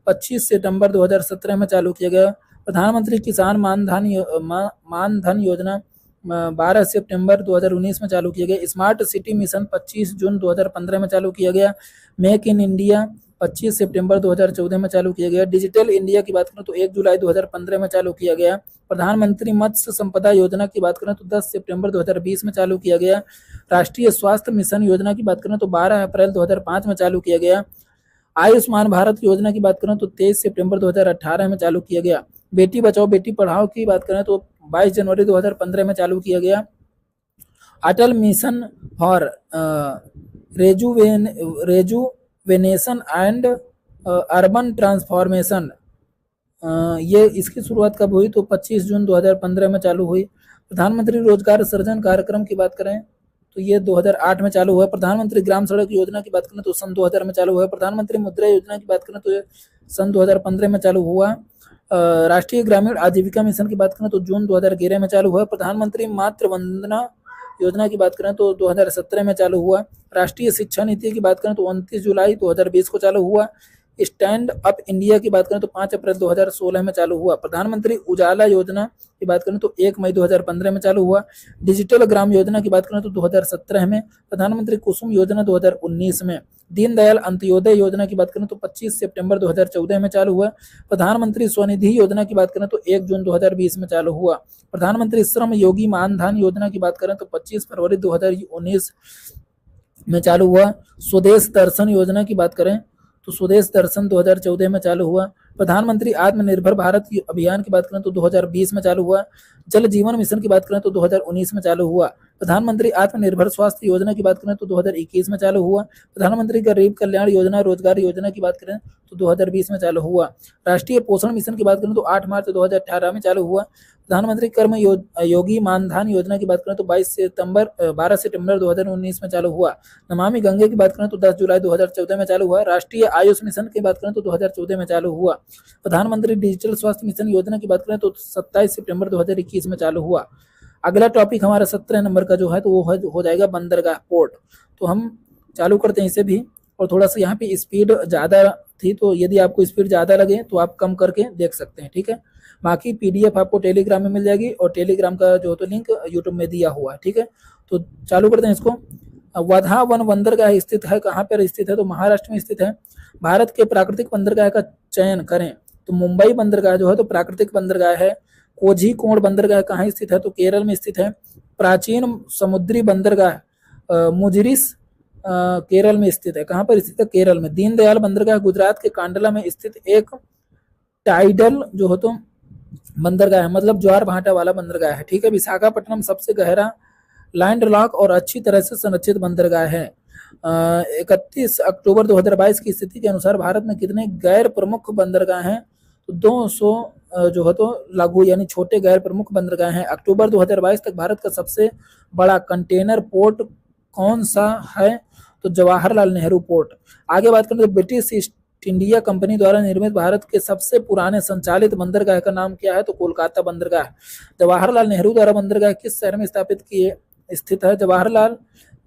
[SPEAKER 1] 25 सितंबर 2017 में चालू किया गया। प्रधानमंत्री किसान मानधन योजना 12 सितंबर 2019 में चालू किया गया। स्मार्ट सिटी मिशन 25 जून 2015 में चालू किया गया। मेक इन इंडिया 25 सितंबर 2014 में चालू किया गया। डिजिटल इंडिया की बात करें तो 1 जुलाई 2015 में चालू किया गया। प्रधानमंत्री मत्स्य संपदा योजना की बात करें तो 10 सितंबर 2020 में चालू किया गया। राष्ट्रीय स्वास्थ्य मिशन योजना की बात करें तो 12 अप्रैल 2005 में चालू किया गया। आयुष्मान भारत योजना की बात करें तो 23 सितंबर 2018 में चालू किया गया। बेटी बचाओ बेटी पढ़ाओ की बात करें तो 22 जनवरी 2015 में चालू किया गया। Atal mission for rejuvenation and urban transformation, ये इसकी शुरुआत कब हुई तो 25 जून 2015 में चालू हुई। प्रधानमंत्री रोजगार सृजन कार्यक्रम की बात करें तो ये 2008 में चालू हुआ। प्रधानमंत्री ग्राम सड़क योजना की बात करें तो सन 2000 में चालू हुआ। प्रधानमंत्री मुद्रा योजना की बात करें तो सन 2015 में चालू हुआ। राष्ट्रीय ग्रामीण आजीविका मिशन की बात करें तो जून 2011 में चालू हुआ। प्रधानमंत्री मातृ वंदना योजना की बात करें तो 2017 में चालू हुआ। राष्ट्रीय शिक्षा नीति की बात करें तो 29 जुलाई 2020 को चालू हुआ। स्टैंड अप इंडिया की बात करें तो 5 अप्रैल 2016 में चालू हुआ। प्रधानमंत्री उजाला योजना की बात करें तो 1 मई 2015 में चालू हुआ। डिजिटल ग्राम योजना की बात करें तो 2017 में। प्रधानमंत्री कुसुम योजना 2019 में। दीनदयाल अंत्योदय योजना की बात करें तो 25 सितंबर 2014 में चालू हुआ। प्रधानमंत्री स्वनिधि योजना की बात करें तो 1 जून 2020 में चालू हुआ। प्रधानमंत्री श्रम योगी मानधन योजना की बात करें तो 25 फरवरी 2019 में चालू हुआ। स्वदेश दर्शन योजना की बात करें तो स्वदेश दर्शन 2014 में चालू हुआ। प्रधानमंत्री आत्मनिर्भर भारत अभियान की बात करें तो 2020 में चालू हुआ। जल जीवन मिशन की बात करें तो 2019 में चालू हुआ। प्रधानमंत्री आत्मनिर्भर स्वास्थ्य योजना की बात करें तो 2021 में चालू हुआ। प्रधानमंत्री गरीब कल्याण योजना रोजगार योजना की बात करें तो 2020 में चालू हुआ। राष्ट्रीय पोषण मिशन की बात करें तो 8 मार्च 2018 में चालू हुआ। प्रधानमंत्री कर्म योगी मानधन योजना की बात करें तो 12 सितंबर 2019 में चालू हुआ। नमामि गंगे की बात करें तो 10 जुलाई 2014 में चालू हुआ। राष्ट्रीय आयुष मिशन की बात करें तो 2014 में चालू हुआ। प्रधानमंत्री डिजिटल स्वास्थ्य मिशन योजना की बात करें तो 27 सितंबर 2021 में चालू हुआ। अगला टॉपिक हमारा 17 नंबर का जो है तो वो हो जाएगा बंदरगाह पोर्ट। तो हम चालू करते हैं इसे भी। और थोड़ा सा यहाँ पे स्पीड ज़्यादा थी तो यदि आपको स्पीड ज़्यादा लगे तो आप कम करके देख सकते हैं, ठीक है। बाकी पीडीएफ आपको टेलीग्राम में मिल जाएगी और टेलीग्राम का जो तो लिंक यूट्यूब में दिया हुआ है, ठीक है। तो चालू करते हैं इसको। वधा वन बंदरगाह स्थित है, कहाँ पर स्थित है तो महाराष्ट्र में स्थित है। भारत के प्राकृतिक बंदरगाह का चयन करें तो मुंबई बंदरगाह जो है तो प्राकृतिक बंदरगाह है। कोझीकोड बंदरगाह कहाँ स्थित है तो केरल में स्थित है। प्राचीन समुद्री बंदरगाह मुजिरिस केरल में स्थित है। कहाँ पर स्थित है केरल में। दीनदयाल बंदरगाह गुजरात के कांडला में स्थित एक टाइडल जो हो तो बंदरगाह है, मतलब ज्वार भाटा वाला बंदरगाह है, ठीक है। विशाखापट्टनम सबसे गहरा लैंड लॉक और अच्छी तरह से संरक्षित बंदरगाह है। 31 अक्टूबर 2022 की स्थिति के अनुसार भारत में कितने गैर प्रमुख बंदरगाह हैं तो 200 जो है तो लघु यानी छोटे गैर प्रमुख बंदरगाह हैं। अक्टूबर 2022 तक भारत का सबसे बड़ा कंटेनर पोर्ट कौन सा है तो जवाहरलाल नेहरू पोर्ट। आगे बात करें तो ब्रिटिश ईस्ट इंडिया कंपनी द्वारा निर्मित भारत के सबसे पुराने संचालित बंदरगाह का नाम क्या है तो कोलकाता बंदरगाह। जवाहरलाल नेहरू द्वारा बंदरगाह किस शहर में स्थापित किए स्थित है। जवाहरलाल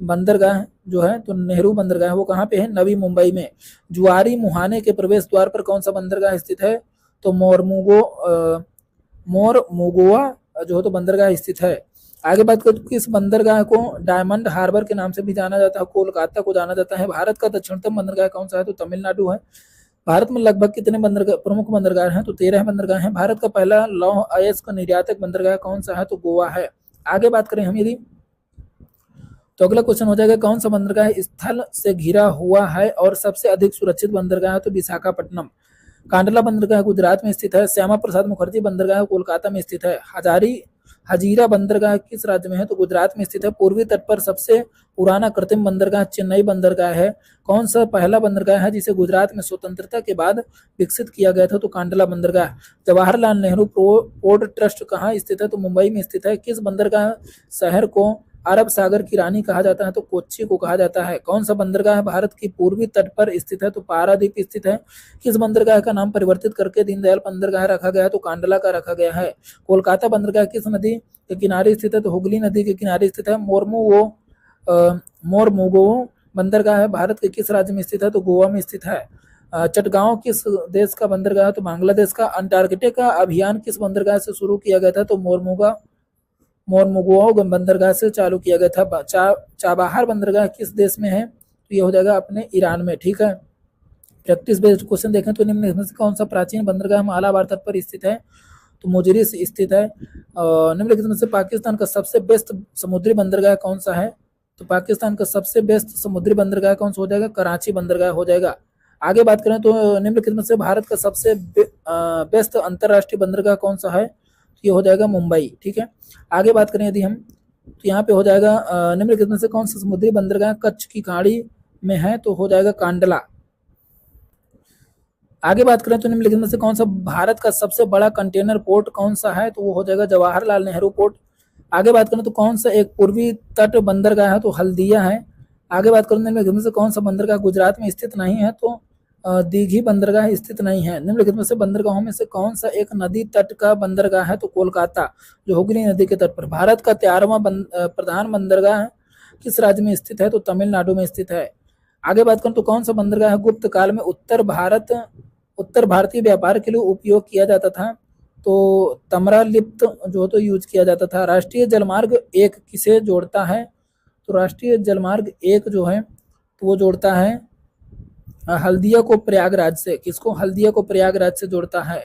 [SPEAKER 1] बंदरगाह जो है तो नेहरू बंदरगाह वो कहाँ पे है नवी मुंबई में। जुआरी मुहाने के प्रवेश द्वार पर कौन सा बंदरगाह स्थित है तो मोरमुगोआ जो है तो बंदरगाह स्थित है। आगे बात करें तो किस बंदरगाह को डायमंड हार्बर के नाम से भी जाना जाता है। कोलकाता को जाना जाता है। भारत का दक्षिणतम बंदरगाह कौन सा है तो तमिलनाडु है। भारत में लगभग कितने बंदरगाह प्रमुख बंदरगाह हैं तो 13 बंदरगाह हैं। भारत का पहला लौह अयस्क निर्यातक बंदरगाह कौन सा है तो गोवा है। आगे बात करें हम यदि तो अगला क्वेश्चन हो जाएगा कौन सा बंदरगाह स्थल से घिरा हुआ है और सबसे अधिक सुरक्षित बंदरगाह है तो विशाखापट्टनम। कांडला बंदरगाह गुजरात में स्थित है। श्यामा प्रसाद मुखर्जी बंदरगाह कोलकाता में स्थित है। हजीरा बंदरगाह किस राज्य में है तो गुजरात में स्थित है। पूर्वी तट पर सबसे पुराना कृत्रिम बंदरगाह चेन्नई बंदरगाह है। कौन सा पहला बंदरगाह है जिसे गुजरात में स्वतंत्रता के बाद विकसित किया गया था तो कांडला बंदरगाह। जवाहरलाल नेहरू पोर्ट ट्रस्ट कहाँ स्थित है तो मुंबई में स्थित है। किस बंदरगाह शहर को अरब सागर की रानी कहा जाता है तो कोच्चि को कहा जाता है। कौन सा बंदरगाह भारत की पूर्वी तट पर स्थित है तो पारादीप स्थित है। किस बंदरगाह का नाम परिवर्तित करके दीनदयाल बंदरगाह रखा गया है तो कांडला का रखा गया है। कोलकाता बंदरगाह किस नदी के किनारे स्थित है तो हुगली नदी के किनारे स्थित है। मोरमुगो बंदरगाह है भारत के किस राज्य में स्थित है तो गोवा में स्थित है। चटगांव किस देश का बंदरगाह है तो बांग्लादेश का। अंटार्कटिका अभियान किस बंदरगाह से शुरू किया गया था तो मोरमुगो बंदरगाह से चालू किया गया था। चाबहार बंदरगाह किस देश में है तो ये हो जाएगा अपने ईरान में, ठीक है। प्रैक्टिस बेस्ड क्वेश्चन देखें तो निम्न में से कौन सा प्राचीन बंदरगाह मालाबार तट पर स्थित है? तो मुजरिस स्थित है। निम्नलिखित में से पाकिस्तान का सबसे बेस्ट समुद्री बंदरगाह कौन सा है? तो पाकिस्तान का सबसे बेस्ट समुद्री बंदरगाह कौन सा हो जाएगा? कराची बंदरगाह हो जाएगा। आगे बात करें तो निम्नलिखित में से भारत का सबसे बेस्ट अंतरराष्ट्रीय बंदरगाह कौन सा है? तो ये हो जाएगा मुंबई। ठीक है, आगे बात करें यदि हम तो यहाँ पे हो जाएगा निम्नलिखित में से कौन सा समुद्री बंदरगाह कच्छ की खाड़ी में है? तो हो जाएगा कांडला। आगे बात करें तो निम्नलिखित में से कौन सा भारत का सबसे बड़ा कंटेनर पोर्ट कौन सा है? तो वो हो जाएगा जवाहरलाल नेहरू पोर्ट। आगे बात करें तो कौन सा एक पूर्वी तट बंदरगाह है? तो हल्दिया है। आगे बात करें निम्नलिखित में से कौन सा बंदरगाह गुजरात में स्थित नहीं है? तो दीघी बंदरगाह स्थित नहीं है। निम्नलिखित में से बंदरगाहों में से कौन सा एक नदी तट का बंदरगाह है? तो कोलकाता, जो हुगली नदी के तट पर। भारत का 13वां प्रधान बंदरगाह किस राज्य में स्थित है? तो तमिलनाडु में स्थित है। आगे बात करें तो कौन सा बंदरगाह गुप्त काल में उत्तर भारतीय व्यापार के लिए उपयोग किया जाता था? तो तमरालिप्त जो तो यूज किया जाता था। राष्ट्रीय जलमार्ग 1 किसे जोड़ता है? तो राष्ट्रीय जलमार्ग 1 जो है तो वो जोड़ता है हल्दिया को प्रयागराज से। किसको? हल्दिया को प्रयागराज से जोड़ता है।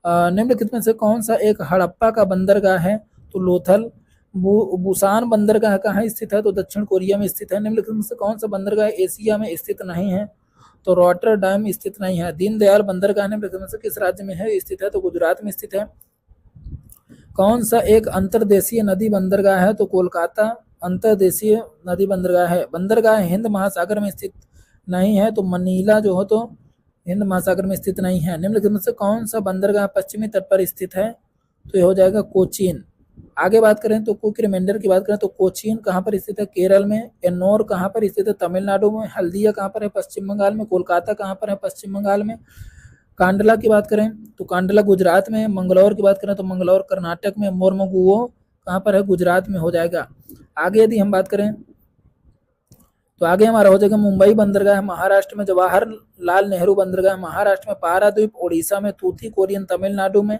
[SPEAKER 1] निम्नलिखित में से कौन सा एक हड़प्पा का बंदरगाह है? तो लोथल। बुसान बंदरगाह कहाँ स्थित है? तो दक्षिण कोरिया में स्थित है। निम्नलिखित में से कौन सा बंदरगाह एशिया में स्थित नहीं है? तो रॉटरडैम स्थित नहीं है। दीनदयाल बंदरगाह निम्नलिखित में से किस राज्य में है स्थित है? तो गुजरात में स्थित है। कौन सा एक अंतर्देशीय नदी बंदरगाह है? तो कोलकाता अंतर्देशीय नदी बंदरगाह है। बंदरगाह हिंद महासागर में स्थित नहीं है। तो मनीला जो हो तो हिंद महासागर में स्थित नहीं है। निम्नलिखित में से कौन सा बंदरगाह पश्चिमी तट पर स्थित है? तो ये हो जाएगा कोचीन। आगे बात करें तो कुक रिमाइंडर की बात करें तो कोचीन कहाँ पर स्थित है? केरल में। एन्नोर कहाँ पर स्थित है? तमिलनाडु में। हल्दिया कहाँ पर है? पश्चिम बंगाल में। कोलकाता कहाँ पर है? पश्चिम बंगाल में। कांडला की बात करें तो कांडला गुजरात में। मंगलौर की बात करें तो मंगलौर कर्नाटक में। मोरमुगुओ कहाँ पर है? गुजरात में हो जाएगा। आगे यदि हम बात करें तो आगे हमारा हो जाएगा मुंबई बंदरगाह महाराष्ट्र में। जवाहरलाल नेहरू बंदरगाह महाराष्ट्र में। पारादीप ओडिशा में। तूती कोरियन तमिलनाडु में।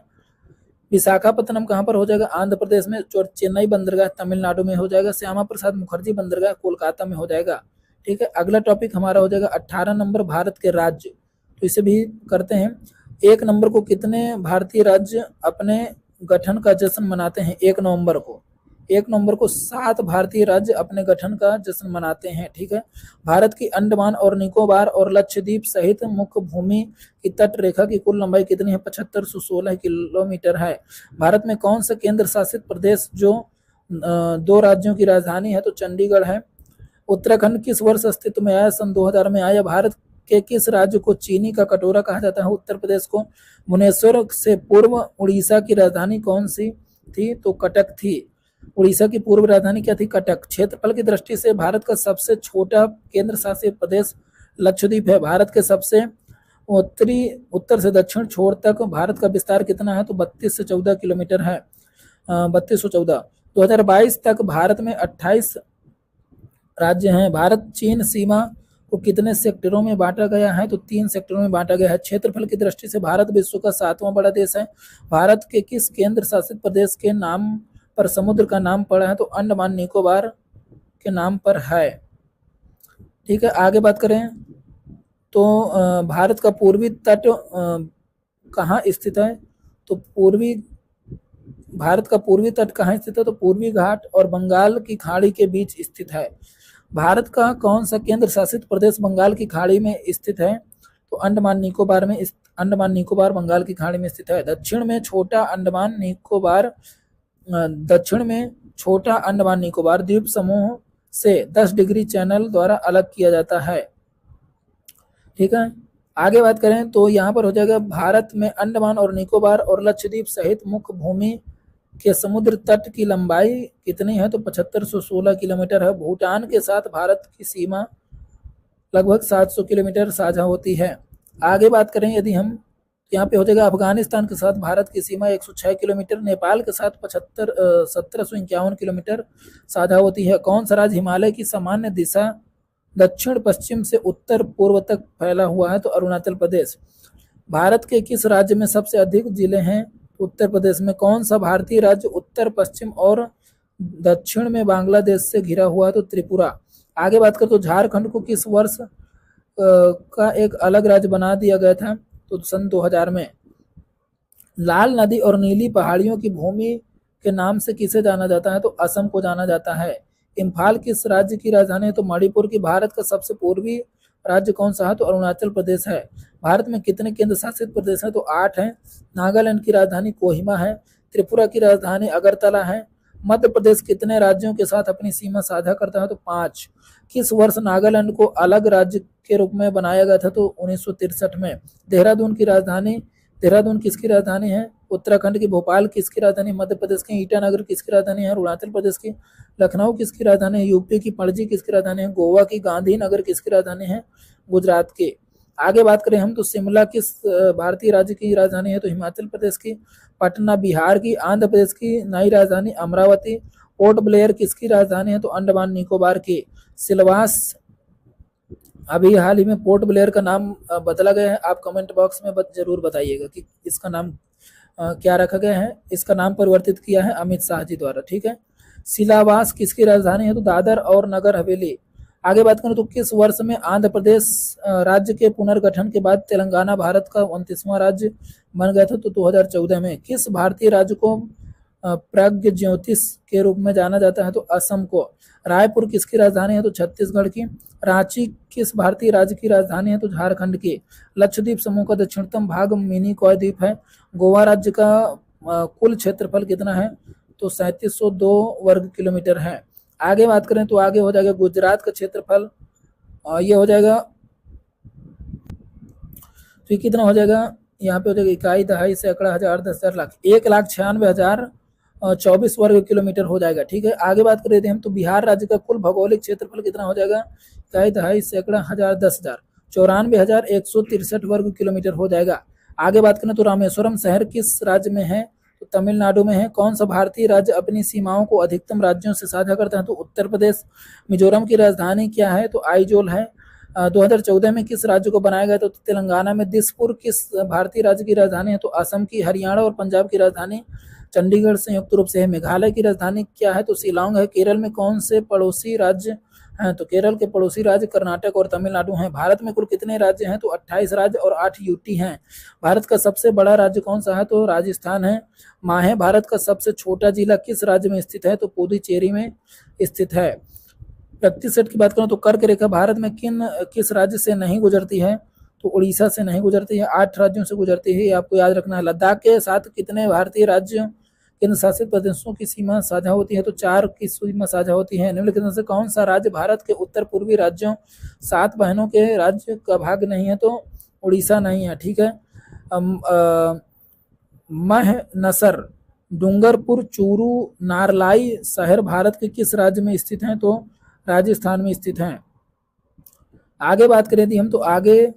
[SPEAKER 1] विशाखापत्तनम कहाँ पर हो जाएगा? आंध्र प्रदेश में। चेन्नई बंदरगाह तमिलनाडु में हो जाएगा। श्यामा प्रसाद मुखर्जी बंदरगाह कोलकाता में हो जाएगा। ठीक है, अगला टॉपिक हमारा हो जाएगा 18 नंबर भारत के राज्य। तो इसे भी करते हैं। 1 नंबर को कितने भारतीय राज्य अपने गठन का जश्न मनाते हैं? 1 नवंबर को। 1 नवंबर को 7 भारतीय राज्य अपने गठन का जश्न मनाते हैं। ठीक है, भारत की अंडमान और निकोबार और लक्षद्वीप सहित मुख्य भूमि की तट रेखा की कुल लंबाई कितनी है? 7516 किलोमीटर है। भारत में कौन सा केंद्र शासित प्रदेश जो 2 राज्यों की राजधानी है? तो चंडीगढ़ है। उत्तराखंड किस वर्ष अस्तित्व में आया? सन 2000 में आया। भारत के किस राज्य को चीनी का कटोरा कहा जाता है? उत्तर प्रदेश को। भुवनेश्वर से पूर्व उड़ीसा की राजधानी कौन सी थी? तो कटक थी। उड़ीसा की पूर्व राजधानी क्या थी? कटक। क्षेत्रफल की दृष्टि से भारत का सबसे छोटा केंद्र शासित प्रदेश लक्षद्वीप है। भारत के सबसे उत्तर से दक्षिण छोर तक भारत का विस्तार कितना है? तो 32 से 14 किलोमीटर है। 3214। 2022 तक भारत में 28 राज्य हैं। भारत चीन सीमा को कितने सेक्टरों में बांटा गया है? तो 3 सेक्टरों में बांटा गया है। क्षेत्रफल की दृष्टि से भारत विश्व का 7वां बड़ा देश है। भारत के किस केंद्र शासित प्रदेश के नाम पर समुद्र का नाम पड़ा है? तो अंडमान निकोबार के नाम पर है। ठीक है, आगे बात करें तो भारत का पूर्वी तट कहाँ स्थित है? तो भारत का पूर्वी तट कहाँ स्थित है? तो पूर्वी घाट और बंगाल की खाड़ी के बीच स्थित है। भारत का कौन सा केंद्र शासित प्रदेश बंगाल की खाड़ी में स्थित है? तो अंडमान निकोबार में। अंडमान निकोबार बंगाल की खाड़ी में स्थित है। दक्षिण में छोटा अंडमान निकोबार द्वीप समूह से 10 डिग्री चैनल द्वारा अलग किया जाता है। ठीक है, आगे बात करें तो यहाँ पर हो जाएगा भारत में अंडमान और निकोबार और लक्षद्वीप सहित मुख्य भूमि के समुद्र तट की लंबाई कितनी है? तो 7516 किलोमीटर है। भूटान के साथ भारत की सीमा लगभग 700 किलोमीटर साझा होती है। आगे बात करें यदि हम यहाँ पे हो जाएगा अफगानिस्तान के साथ भारत की सीमा 106 किलोमीटर। नेपाल के साथ 1751 किलोमीटर साझा होती है। कौन सा राज्य हिमालय की सामान्य दिशा दक्षिण पश्चिम से उत्तर पूर्व तक फैला हुआ है? तो अरुणाचल प्रदेश। भारत के किस राज्य में सबसे अधिक जिले हैं? उत्तर प्रदेश में। कौन सा भारतीय राज्य उत्तर पश्चिम और दक्षिण में बांग्लादेश से घिरा हुआ है? तो त्रिपुरा। आगे बात करें तो झारखंड को किस वर्ष का एक अलग राज्य बना दिया गया था। तो सन 2000 में लाल नदी और नीली पहाड़ियों की भूमि के नाम से किसे जाना जाता है? तो असम को जाना जाता है। इम्फाल किस राज्य की राजधानी है? तो मणिपुर की। भारत का सबसे पूर्वी राज्य कौन सा है? तो अरुणाचल प्रदेश है। भारत में कितने केंद्र शासित प्रदेश हैं? तो 8 हैं। नागालैंड की राजधानी कोहिमा है। त्रिपुरा की राजधानी अगरतला है। मध्य प्रदेश कितने राज्यों के साथ अपनी सीमा साझा करता है? तो 5। किस वर्ष नागालैंड को अलग राज्य के रूप में बनाया गया था? तो 1963 में। देहरादून किसकी राजधानी है? उत्तराखंड की। भोपाल किसकी राजधानी? मध्य प्रदेश की। ईटानगर किसकी राजधानी है? अरुणाचल प्रदेश की। लखनऊ किसकी राजधानी है? यूपी की। पणजी किसकी राजधानी है? गोवा की। गांधीनगर किसकी राजधानी है? गुजरात की। आगे बात करें हम तो शिमला किस भारतीय राज्य की राजधानी है? तो हिमाचल प्रदेश की। पटना बिहार की। आंध्र प्रदेश की नई राजधानी अमरावती। पोर्ट ब्लेयर किसकी राजधानी है? तो अंडमान निकोबार की। सिलवास अभी हाल ही में पोर्ट ब्लेयर का नाम बदला गया है। आप कमेंट बॉक्स में जरूर बताइएगा कि इसका नाम क्या रखा गया है। इसका नाम परिवर्तित किया है अमित शाह जी द्वारा। ठीक है। सिलावास किसकी राजधानी है? तो दादर और नगर हवेली। आगे बात करें तो किस वर्ष में आंध्र प्रदेश राज्य के पुनर्गठन के बाद तेलंगाना भारत का 29वां राज्य बन गया था? तो 2014 में। किस भारतीय राज्य को प्राग्ञ ज्योतिष के रूप में जाना जाता है? तो असम को। रायपुर किसकी राजधानी है? तो छत्तीसगढ़ की। रांची किस भारतीय राज्य की राजधानी है? तो झारखंड की। लक्षद्वीप समूह का दक्षिणतम भाग मिनीकॉय द्वीप है। गोवा राज्य का कुल क्षेत्रफल कितना है? तो 3702 वर्ग किलोमीटर है। आगे बात करें तो आगे हो जाएगा गुजरात का क्षेत्रफल। ये हो जाएगा, तो ये कितना हो जाएगा? यहाँ पे हो जाएगा इकाई, दहाई, सैकड़ा, हजार, 10,000, लाख। 1,96,024 वर्ग किलोमीटर हो जाएगा। ठीक है। आगे बात कर रहे हम तो बिहार राज्य का कुल भौगोलिक क्षेत्रफल कितना हो जाएगा? इकाई, दहाई, सैकड़ा, हजार, 10,000, 94,163 वर्ग किलोमीटर हो जाएगा। आगे बात करें तो रामेश्वरम शहर किस राज्य में है? तो तमिलनाडु में है। कौन सा भारतीय राज्य अपनी सीमाओं को अधिकतम राज्यों से साझा करता है? तो उत्तर प्रदेश। मिजोरम की राजधानी क्या है? तो आइजोल है। 2014 में किस राज्य को बनाया गया? तो तेलंगाना में। दिसपुर किस भारतीय राज्य की राजधानी है? तो असम की। हरियाणा और पंजाब की राजधानी चंडीगढ़ संयुक्त रूप से है। मेघालय की राजधानी क्या है? तो शिलांग है। केरल में कौन से पड़ोसी राज्य हैं? तो केरल के पड़ोसी राज्य कर्नाटक और तमिलनाडु हैं। भारत में कुल कितने राज्य हैं? तो 28 राज्य और 8 यूटी हैं। भारत का सबसे बड़ा राज्य कौन सा है? तो राजस्थान है। माहे भारत का सबसे छोटा जिला किस राज्य में स्थित है? तो पुदुचेरी में स्थित है। प्रगति सेट की बात करें तो कर्क रेखा भारत में किस राज्य से नहीं गुजरती है? तो उड़ीसा से नहीं गुजरती है। 8 राज्यों से गुजरती है, ये आपको याद रखना है। लद्दाख के साथ कितने भारतीय राज्यों केंद्र शासित प्रदेशों की सीमा साझा होती है? तो 4 की सीमा साझा होती है। निम्नलिखित में से कौन सा राज्य भारत के उत्तर पूर्वी राज्यों 7 बहनों के राज्य का भाग नहीं है? तो उड़ीसा नहीं है। ठीक है। मह नसर, डूंगरपुर, चूरू, नारलाई शहर भारत के किस राज्य में स्थित हैं? तो राजस्थान में स्थित हैं। आगे बात करें यदि हम तो आगे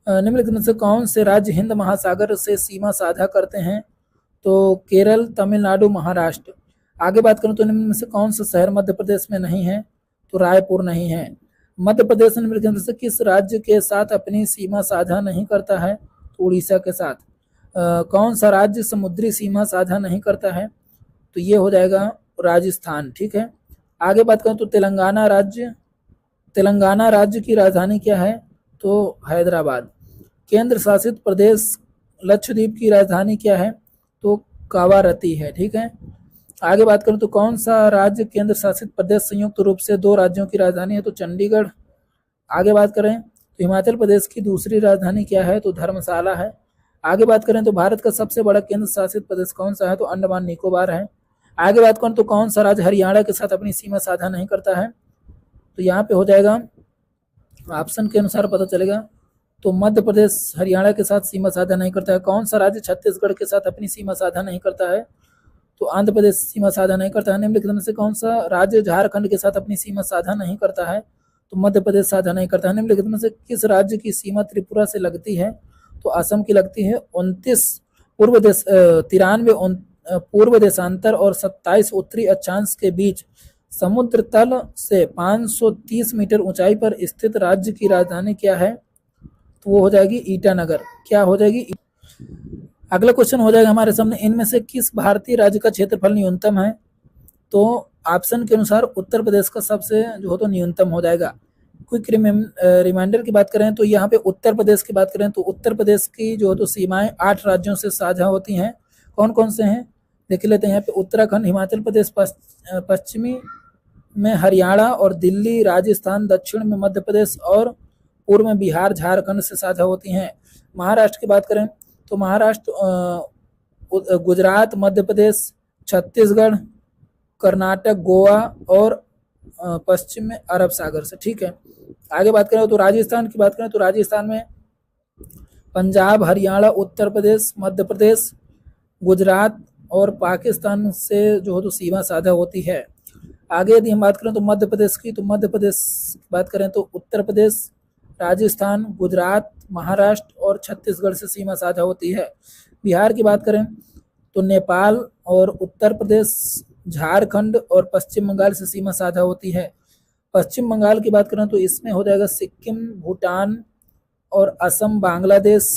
[SPEAKER 1] निम्नलिखित में से कौन से राज्य हिंद महासागर से सीमा साझा करते हैं? तो केरल, तमिलनाडु, महाराष्ट्र। आगे बात करूं तो निम्न में से कौन सा शहर मध्य प्रदेश में नहीं है? तो रायपुर नहीं है। मध्य प्रदेश निम्नलिखित में से किस राज्य के साथ अपनी सीमा साझा नहीं करता है? तो उड़ीसा के साथ। कौन सा राज्य समुद्री सीमा साझा नहीं करता है? तो ये हो जाएगा राजस्थान। ठीक है। आगे बात करें तो तेलंगाना राज्य की राजधानी क्या है? तो हैदराबाद। केंद्र शासित प्रदेश लक्षद्वीप की राजधानी क्या है? तो कावारती है। ठीक है। आगे बात करें तो कौन सा राज्य केंद्र शासित प्रदेश संयुक्त रूप से 2 राज्यों की राजधानी है? तो चंडीगढ़। आगे बात करें तो हिमाचल प्रदेश की दूसरी राजधानी क्या है? तो धर्मशाला है। आगे बात करें तो भारत का सबसे बड़ा केंद्र शासित प्रदेश कौन सा है? तो अंडमान निकोबार है। आगे बात करें तो कौन सा राज्य हरियाणा के साथ अपनी सीमा साझा नहीं करता है? तो यहाँ पे हो जाएगा ऑप्शन के अनुसार पता चलेगा। तो मध्य प्रदेश हरियाणा के साथ सीमा साझा नहीं करता है। कौन सा राज्य छत्तीसगढ़ के साथ अपनी सीमा साझा नहीं करता है? तो आंध्र प्रदेश सीमा साझा नहीं करता है। निम्नलिखित में से कौन सा राज्य झारखंड के साथ अपनी सीमा साझा नहीं करता है? तो मध्य प्रदेश साझा नहीं करता है। निम्नलिखित में से किस राज्य की सीमा त्रिपुरा से लगती है? तो असम की लगती है। 93 पूर्व देशांतर और 27 उत्तरी अक्षांश के बीच समुद्र तल से 530 मीटर ऊंचाई पर स्थित राज्य की राजधानी क्या है? तो वो हो जाएगी ईटानगर। क्या हो जाएगी? अगला क्वेश्चन हो जाएगा हमारे सामने, इनमें से किस भारतीय राज्य का क्षेत्रफल न्यूनतम है? तो ऑप्शन के अनुसार उत्तर प्रदेश का सबसे जो हो तो न्यूनतम हो जाएगा। क्विक रिमाइंडर की बात करें तो यहाँ पे उत्तर प्रदेश की बात करें तो उत्तर प्रदेश की जो तो सीमाएं 8 राज्यों से साझा होती हैं। कौन कौन से हैं देख लेते हैं। यहाँ पे उत्तराखंड, हिमाचल प्रदेश, पश्चिमी में हरियाणा और दिल्ली, राजस्थान, दक्षिण में मध्य प्रदेश और पूर्व में बिहार, झारखंड से साझा होती हैं। महाराष्ट्र की बात करें तो महाराष्ट्र, गुजरात, मध्य प्रदेश, छत्तीसगढ़, कर्नाटक, गोवा और पश्चिम में अरब सागर से। ठीक है, आगे बात करें तो राजस्थान की बात करें तो राजस्थान में पंजाब, हरियाणा, उत्तर प्रदेश, मध्य प्रदेश, गुजरात और पाकिस्तान से जो हो तो सीमा साझा होती है। आगे यदि हम बात करें तो मध्य प्रदेश की, तो मध्य प्रदेश की बात करें तो उत्तर प्रदेश, राजस्थान, गुजरात, महाराष्ट्र और छत्तीसगढ़ से सीमा साझा होती है। बिहार की बात करें तो नेपाल और उत्तर प्रदेश, झारखंड और पश्चिम बंगाल से सीमा साझा होती है। पश्चिम बंगाल की बात करें तो इसमें हो जाएगा सिक्किम, भूटान और असम, बांग्लादेश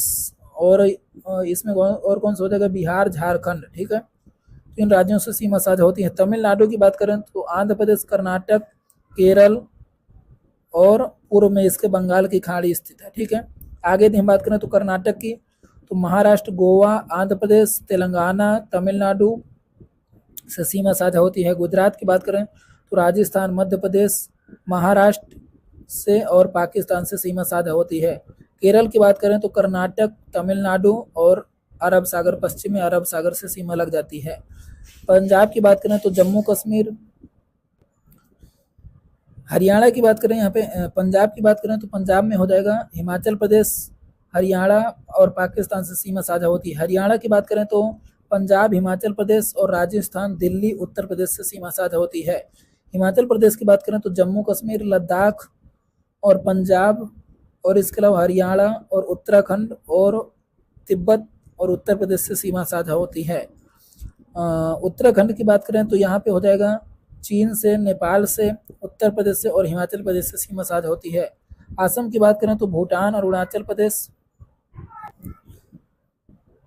[SPEAKER 1] और इसमें और कौन सा हो जाएगा बिहार, झारखंड। ठीक है, तो इन राज्यों से सीमा साझा होती है। तमिलनाडु की बात करें तो आंध्र प्रदेश, कर्नाटक, केरल और पूर्व में इसके बंगाल की खाड़ी स्थित है। ठीक है, आगे यदि हम बात करें तो कर्नाटक की, तो महाराष्ट्र, गोवा, आंध्र प्रदेश, तेलंगाना, तमिलनाडु से सीमा साझा होती है। गुजरात की बात करें तो राजस्थान, मध्य प्रदेश, महाराष्ट्र से और पाकिस्तान से सीमा साझा होती है। केरल की बात करें तो कर्नाटक, तमिलनाडु और अरब सागर, पश्चिमी अरब सागर से सीमा लग जाती है। पंजाब की बात करें तो जम्मू कश्मीर, हरियाणा की बात करें यहाँ पे पंजाब की बात करें तो पंजाब में हो जाएगा हिमाचल प्रदेश, हरियाणा और पाकिस्तान से सीमा साझा होती है। हरियाणा की बात करें तो पंजाब, हिमाचल प्रदेश और राजस्थान, दिल्ली, उत्तर प्रदेश से सीमा साझा होती है। हिमाचल प्रदेश की बात करें तो जम्मू कश्मीर, लद्दाख और पंजाब और इसके अलावा हरियाणा और उत्तराखंड और तिब्बत और उत्तर प्रदेश से सीमा साझा होती है। उत्तराखंड की बात करें तो यहाँ पे हो जाएगा चीन से, नेपाल से, उत्तर प्रदेश से और हिमाचल प्रदेश से सीमा साझा होती है। असम की बात करें तो भूटान और अरुणाचल प्रदेश।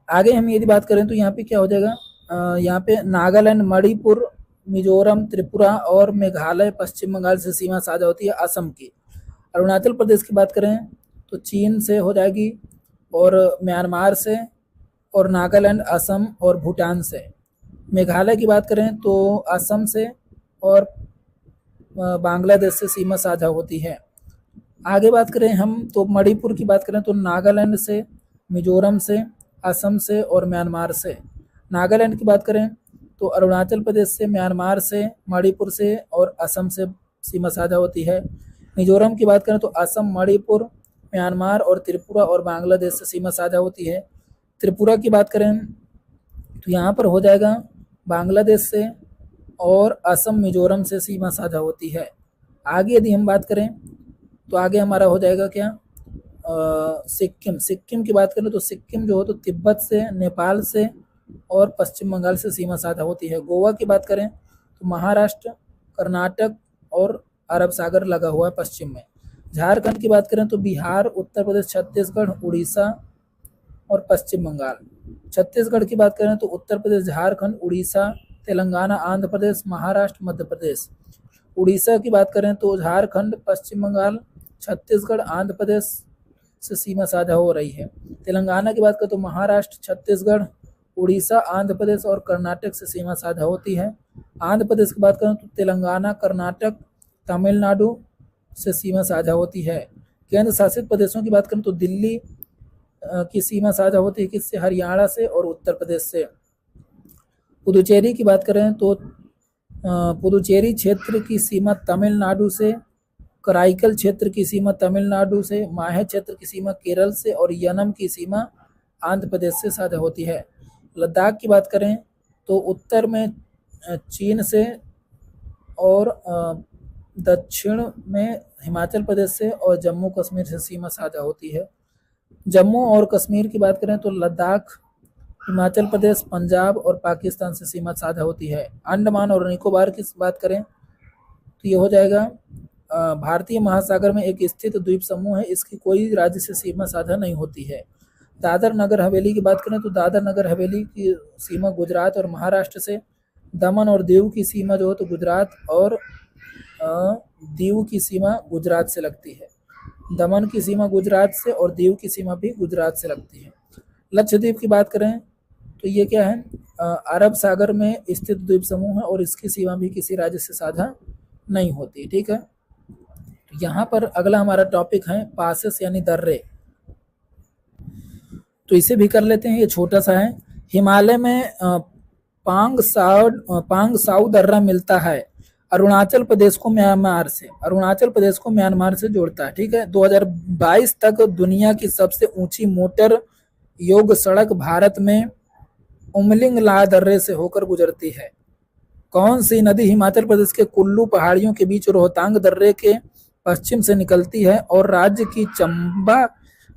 [SPEAKER 1] आगे हम यदि बात करें तो यहाँ पे क्या हो जाएगा, यहाँ पे नागालैंड, मणिपुर, मिजोरम, त्रिपुरा और मेघालय, पश्चिम बंगाल से सीमा साझा होती है असम की। अरुणाचल प्रदेश की बात करें तो चीन से हो जाएगी और म्यांमार से और नागालैंड, असम और भूटान से। मेघालय की बात करें तो असम से और बांग्लादेश से सीमा साझा होती है। आगे बात करें हम तो मणिपुर की बात करें तो नागालैंड से, मिजोरम से, असम से और म्यांमार से। नागालैंड की बात करें तो अरुणाचल प्रदेश से, म्यांमार से, मणिपुर से और असम से सीमा साझा होती है। मिजोरम की बात करें तो असम, मणिपुर, म्यांमार और त्रिपुरा और बांग्लादेश से सीमा साझा होती है। त्रिपुरा की बात करें तो यहाँ पर हो जाएगा बांग्लादेश से और असम, मिजोरम से सीमा साझा होती है। आगे यदि हम बात करें तो आगे हमारा हो जाएगा क्या, सिक्किम। सिक्किम की बात करें तो सिक्किम जो हो तो तिब्बत से, नेपाल से और पश्चिम बंगाल से सीमा साझा होती है। गोवा की बात करें तो महाराष्ट्र, कर्नाटक और अरब सागर लगा हुआ है पश्चिम में। झारखंड की बात करें तो बिहार, उत्तर प्रदेश, छत्तीसगढ़, उड़ीसा और पश्चिम बंगाल। छत्तीसगढ़ की बात करें तो उत्तर प्रदेश, झारखंड, उड़ीसा, तेलंगाना, आंध्र प्रदेश, महाराष्ट्र, मध्य प्रदेश। उड़ीसा की बात करें तो झारखंड, पश्चिम बंगाल, छत्तीसगढ़, आंध्र प्रदेश से सीमा साझा हो रही है। तेलंगाना की बात करें तो महाराष्ट्र, छत्तीसगढ़, उड़ीसा, आंध्र प्रदेश और कर्नाटक से सीमा साझा होती है। आंध्र प्रदेश की बात करें तो तेलंगाना, कर्नाटक, तमिलनाडु से सीमा साझा होती है। केंद्र शासित प्रदेशों की बात करें तो दिल्ली की सीमा साझा होती है किससे, हरियाणा से और उत्तर प्रदेश से। पुदुचेरी की बात करें तो पुदुचेरी क्षेत्र की सीमा तमिलनाडु से, कराईकल क्षेत्र की सीमा तमिलनाडु से, माहे क्षेत्र की सीमा केरल से और यनम की सीमा आंध्र प्रदेश से साझा होती है। लद्दाख की बात करें तो उत्तर में चीन से और दक्षिण में हिमाचल प्रदेश से और जम्मू कश्मीर से सीमा साझा होती है। जम्मू और कश्मीर की बात करें तो लद्दाख, हिमाचल प्रदेश, पंजाब और पाकिस्तान से सीमा साझा होती है। अंडमान और निकोबार की बात करें तो ये हो जाएगा भारतीय महासागर में एक स्थित द्वीप समूह है, इसकी कोई राज्य से सीमा साझा नहीं होती है। दादर नगर हवेली की बात करें तो दादर नगर हवेली की सीमा गुजरात और महाराष्ट्र से। दमन और दीव की सीमा जो है तो गुजरात और दीव की सीमा गुजरात से लगती है। दमन की सीमा गुजरात से और दीव की सीमा भी गुजरात से लगती है। लक्षद्वीप की बात करें तो ये क्या है, अरब सागर में स्थित द्वीप समूह है और इसकी सीमा भी किसी राज्य से साझा नहीं होती। ठीक है, यहाँ पर अगला हमारा टॉपिक है पासेस यानी दर्रे। तो इसे भी कर लेते हैं, ये छोटा सा है। हिमालय में पांग साउ दर्रा मिलता है, अरुणाचल प्रदेश को म्यांमार से जोड़ता है। ठीक है, 2022 तक दुनिया की सबसे ऊंची मोटर योग सड़क भारत में उमलिंग ला दर्रे से होकर गुजरती है। कौन सी नदी हिमाचल प्रदेश के कुल्लू पहाड़ियों के बीच रोहतांग दर्रे के पश्चिम से निकलती है और राज्य की चंबा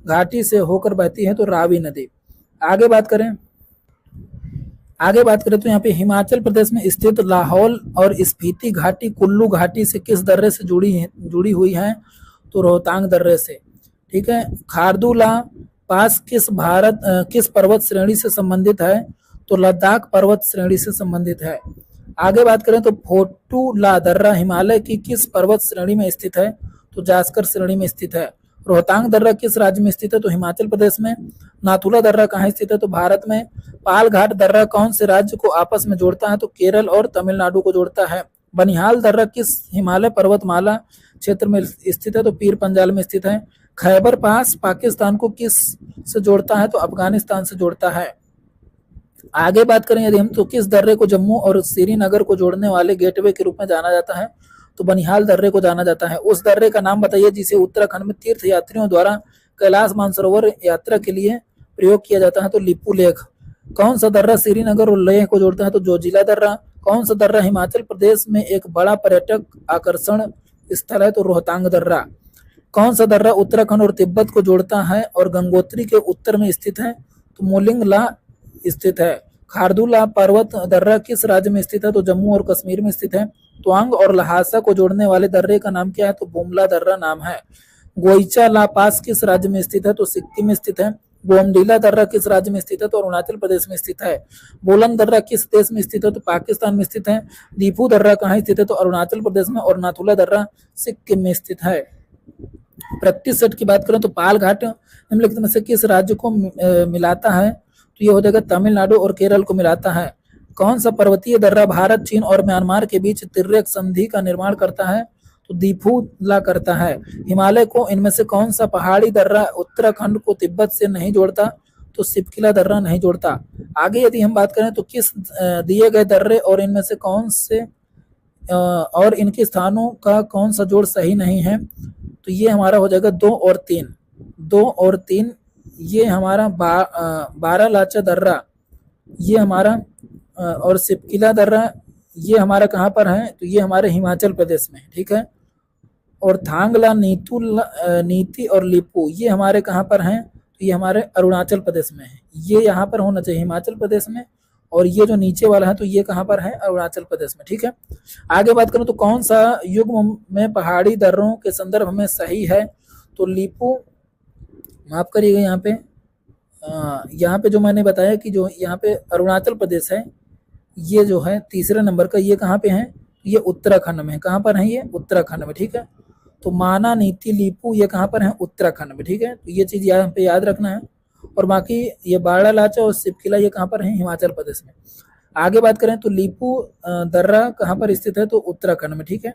[SPEAKER 1] घाटी से होकर बहती है? तो रावी नदी। आगे बात करें तो यहाँ पे हिमाचल प्रदेश में स्थित लाहौल और स्पीति घाटी कुल्लू घाटी से किस दर्रे से जुड़ी हुई है? तो रोहतांग दर्रे से। ठीक है, खारदुला पास किस पर्वत श्रेणी से संबंधित है? तो लद्दाख पर्वत श्रेणी से संबंधित है। आगे बात करें तो फोटूला दर्रा हिमालय की किस पर्वत श्रेणी में स्थित है? तो जास्कर श्रेणी में स्थित है। रोहतांग दर्रा किस राज्य में स्थित है? तो हिमाचल प्रदेश में। नाथुला दर्रा कहाँ स्थित है? तो भारत में। पाल घाट दर्रा कौन से राज्य को आपस में जोड़ता है? तो केरल और तमिलनाडु को जोड़ता है। बनिहाल दर्रा किस हिमालय पर्वतमाला क्षेत्र में स्थित है? तो पीर पंजाल में स्थित है। खैबर पास पाकिस्तान को किस से जोड़ता है? तो अफगानिस्तान से जोड़ता है। आगे बात करें यदि हम तो किस दर्रे को जम्मू और श्रीनगर को जोड़ने वाले गेटवे के रूप में जाना जाता है? तो बनिहाल दर्रे को जाना जाता है। उस दर्रे का नाम बताइए जिसे उत्तराखंड में तीर्थ यात्रियों द्वारा कैलाश मानसरोवर यात्रा के लिए प्रयोग किया जाता है? तो लिपू लेख। कौन सा दर्रा श्रीनगर और लेह को जोड़ता है? तो जोजिला दर्रा। कौन सा दर्रा हिमाचल प्रदेश में एक बड़ा पर्यटक आकर्षण स्थल है? तो रोहतांग दर्रा। कौन सा दर्रा उत्तराखंड और तिब्बत को जोड़ता है और गंगोत्री के उत्तर में स्थित है? तो मोलिंगला स्थित है। खारदुला पर्वत दर्रा किस राज्य में स्थित है? तो जम्मू और कश्मीर में स्थित है। त्वांग और लहासा को जोड़ने वाले दर्रे का नाम क्या है? तो बुमला दर्रा नाम है। गोइचा ला पास किस राज्य में स्थित है? तो सिक्किम में स्थित है। बोमडीला दर्रा किस राज्य में स्थित है? तो अरुणाचल प्रदेश में स्थित है। बोलन दर्रा किस देश में स्थित है? तो पाकिस्तान में स्थित है। दीपू दर्रा कहाँ स्थित है? तो अरुणाचल प्रदेश में। और नाथुला दर्रा सिक्किम में स्थित है। प्रैक्टिस सेट की बात करें तो पाल घाट निम्नलिखित में से किस राज्य को मिलाता है? तो ये हो जाएगा तमिलनाडु और केरल को मिलाता है। कौन सा पर्वतीय दर्रा भारत, चीन और म्यांमार के बीच तिर्रेक संधि का निर्माण करता है? तो दीफूला करता है। हिमालय को इनमें से कौन सा पहाड़ी दर्रा उत्तराखंड को तिब्बत से नहीं जोड़ता? तो सिपकिला दर्रा नहीं जोड़ता। आगे यदि हम बात करें तो किस दिए गए दर्रे और इनमें से कौन से और इनके स्थानों का कौन सा जोड़ सही नहीं है? तो ये हमारा हो जाएगा 2 और 3। ये हमारा बारालाचा दर्रा ये हमारा और सिपकिला दर्रा ये हमारा कहाँ पर है? तो ये हमारे हिमाचल प्रदेश में। ठीक है, और थांगला नीति और लिपू ये हमारे कहाँ पर हैं? तो ये हमारे अरुणाचल प्रदेश में है। ये यहाँ पर होना चाहिए हिमाचल प्रदेश में, और ये जो नीचे वाला है तो ये कहाँ पर है? अरुणाचल प्रदेश में। ठीक है, आगे बात करूँ तो कौन सा युग्म में पहाड़ी दर्रों के संदर्भ में सही है? तो लिपू, माफ करिएगा यहाँ पे जो मैंने बताया कि जो यहाँ पे अरुणाचल प्रदेश है ये जो है तीसरे नंबर का, ये कहाँ पे है? ये उत्तराखंड में। कहाँ पर है? ये उत्तराखंड में। ठीक है, तो माना नीति लिपू ये कहाँ पर है? उत्तराखंड में। ठीक है, तो ये चीज यहाँ पे याद रखना है। और बाकी ये बारालाचा और सिपकिला ये कहाँ पर है? हिमाचल प्रदेश में। आगे बात करें तो लिपू दर्रा कहाँ पर स्थित है? तो उत्तराखंड में। ठीक है,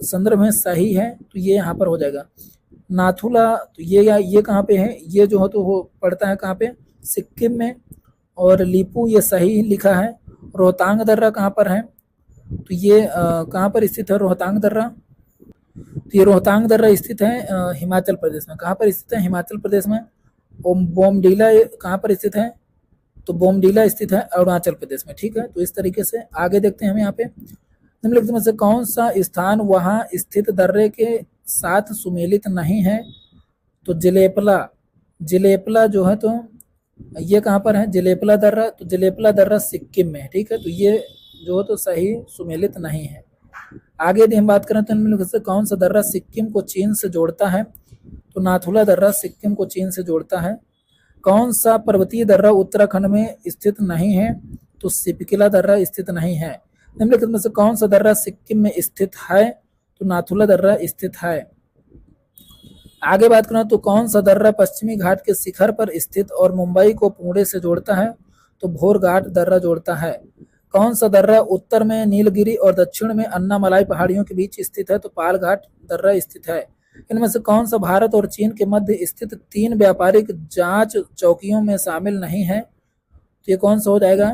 [SPEAKER 1] संदर्भ में सही है तो ये यहाँ पर हो जाएगा। नाथुला तो ये कहाँ पे है? ये जो हो तो वो पड़ता है कहाँ पे? सिक्किम में। और लिपू ये सही लिखा है। रोहतांग दर्रा कहाँ पर है? तो ये कहाँ पर स्थित है रोहतांग दर्रा? तो ये रोहतांग दर्रा स्थित है हिमाचल प्रदेश में। कहाँ पर स्थित है? हिमाचल प्रदेश में। और बोमडीला कहाँ पर स्थित है? तो बोमडीला स्थित है अरुणाचल प्रदेश में। ठीक है, तो इस तरीके से आगे देखते हैं हम यहाँ पे निम्नलिखित में से कौन सा स्थान वहाँ स्थित दर्रे के साथ सुमेलित नहीं है? तो जलेपला जो है तो ये कहाँ पर है? जलेपला दर्रा। तो जलेपला दर्रा सिक्किम में। ठीक है, तो ये जो है तो सही सुमेलित नहीं है। आगे यदि हम बात करें तो इनमें से कौन सा दर्रा सिक्किम को चीन से जोड़ता है? तो नाथुला दर्रा सिक्किम को चीन से जोड़ता है। कौन सा पर्वतीय दर्रा उत्तराखंड में स्थित नहीं है? तो सिपकिला दर्रा स्थित नहीं है। निम्नलिखित में से कौन सा दर्रा सिक्किम में स्थित है? तो नाथुला दर्रा स्थित है। आगे बात करें तो कौन सा दर्रा पश्चिमी घाट के शिखर पर स्थित और मुंबई को पुणे से जोड़ता है? तो भोर घाट दर्रा जोड़ता है। कौन सा दर्रा उत्तर में नीलगिरी और दक्षिण में अन्नामलाई पहाड़ियों के बीच स्थित है? तो पाल घाट दर्रा स्थित है। इनमें से कौन सा भारत और चीन के मध्य स्थित 3 व्यापारिक जांच चौकियों में शामिल नहीं है? तो ये कौन सा हो जाएगा?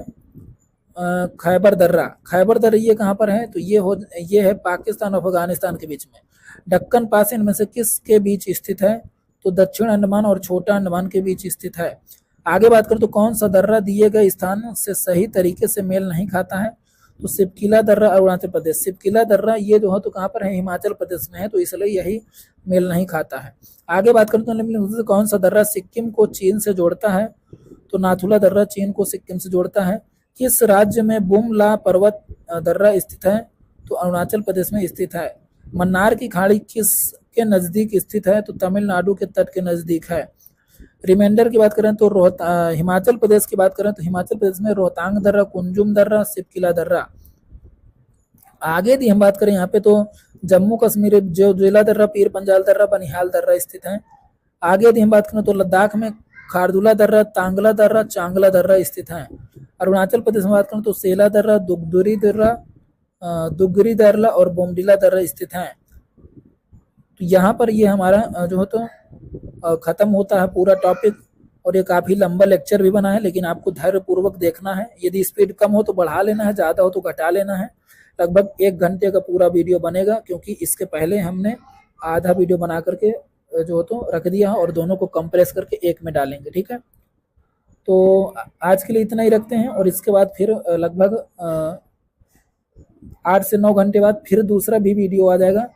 [SPEAKER 1] खैबर दर्रा। खैबर दर्रा ये कहाँ पर है? तो ये है पाकिस्तान और अफगानिस्तान के बीच में। दक्कन पास इनमें से किस के बीच स्थित है? तो दक्षिण अंडमान और छोटा अंडमान के बीच स्थित है। आगे बात करें तो कौन सा दर्रा दिए गए स्थान से सही तरीके से मेल नहीं खाता है? तो सिपकिला दर्रा अरुणाचल प्रदेश। सिपकिला दर्रा ये जो है तो कहाँ पर है? हिमाचल प्रदेश में है, तो इसलिए यही मेल नहीं खाता है। आगे बात करें तो कौन सा दर्रा सिक्किम को चीन से जोड़ता है? तो नाथुला दर्रा चीन को सिक्किम से जोड़ता है। किस राज्य में बुमला पर्वत दर्रा स्थित है? तो अरुणाचल प्रदेश में स्थित है। मन्नार की खाड़ी किस के नजदीक स्थित है? तो तमिलनाडु के तट के नजदीक है। रिमाइंडर की बात करें तो हिमाचल प्रदेश की बात करें तो हिमाचल प्रदेश में रोहतांग दर्रा, कुंजुम दर्रा, सिपकिला दर्रा। आगे यदि हम बात करें यहाँ पे तो जम्मू कश्मीर जो जिला दर्रा, पीर पंजाल दर्रा, बनिहाल दर्रा स्थित है। आगे यदि हम बात करें तो लद्दाख में खारदुला दर्रा, तांगला दर्रा, चांगला दर्रा स्थित है। अरुणाचल प्रदेश में बात करें तो सेला दर्रा, दुगरी दर्रा और बोमडिला दर्रा स्थित है। तो यहाँ पर ये हमारा जो है तो खत्म होता है पूरा टॉपिक, और ये काफी लंबा लेक्चर भी बना है, लेकिन आपको धैर्य पूर्वक देखना है। यदि स्पीड कम हो तो बढ़ा लेना है, ज्यादा हो तो घटा लेना है। लगभग 1 घंटे का पूरा वीडियो बनेगा, क्योंकि इसके पहले हमने आधा वीडियो बना करके जो तो रख दिया और दोनों को कंप्रेस करके एक में डालेंगे। ठीक है, तो आज के लिए इतना ही रखते हैं, और इसके बाद फिर लगभग 8 से 9 घंटे बाद फिर दूसरा भी वीडियो आ जाएगा,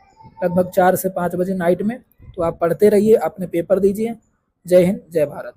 [SPEAKER 1] लगभग 4 से 5 बजे नाइट में। तो आप पढ़ते रहिए, अपने पेपर दीजिए। जय हिंद, जय भारत।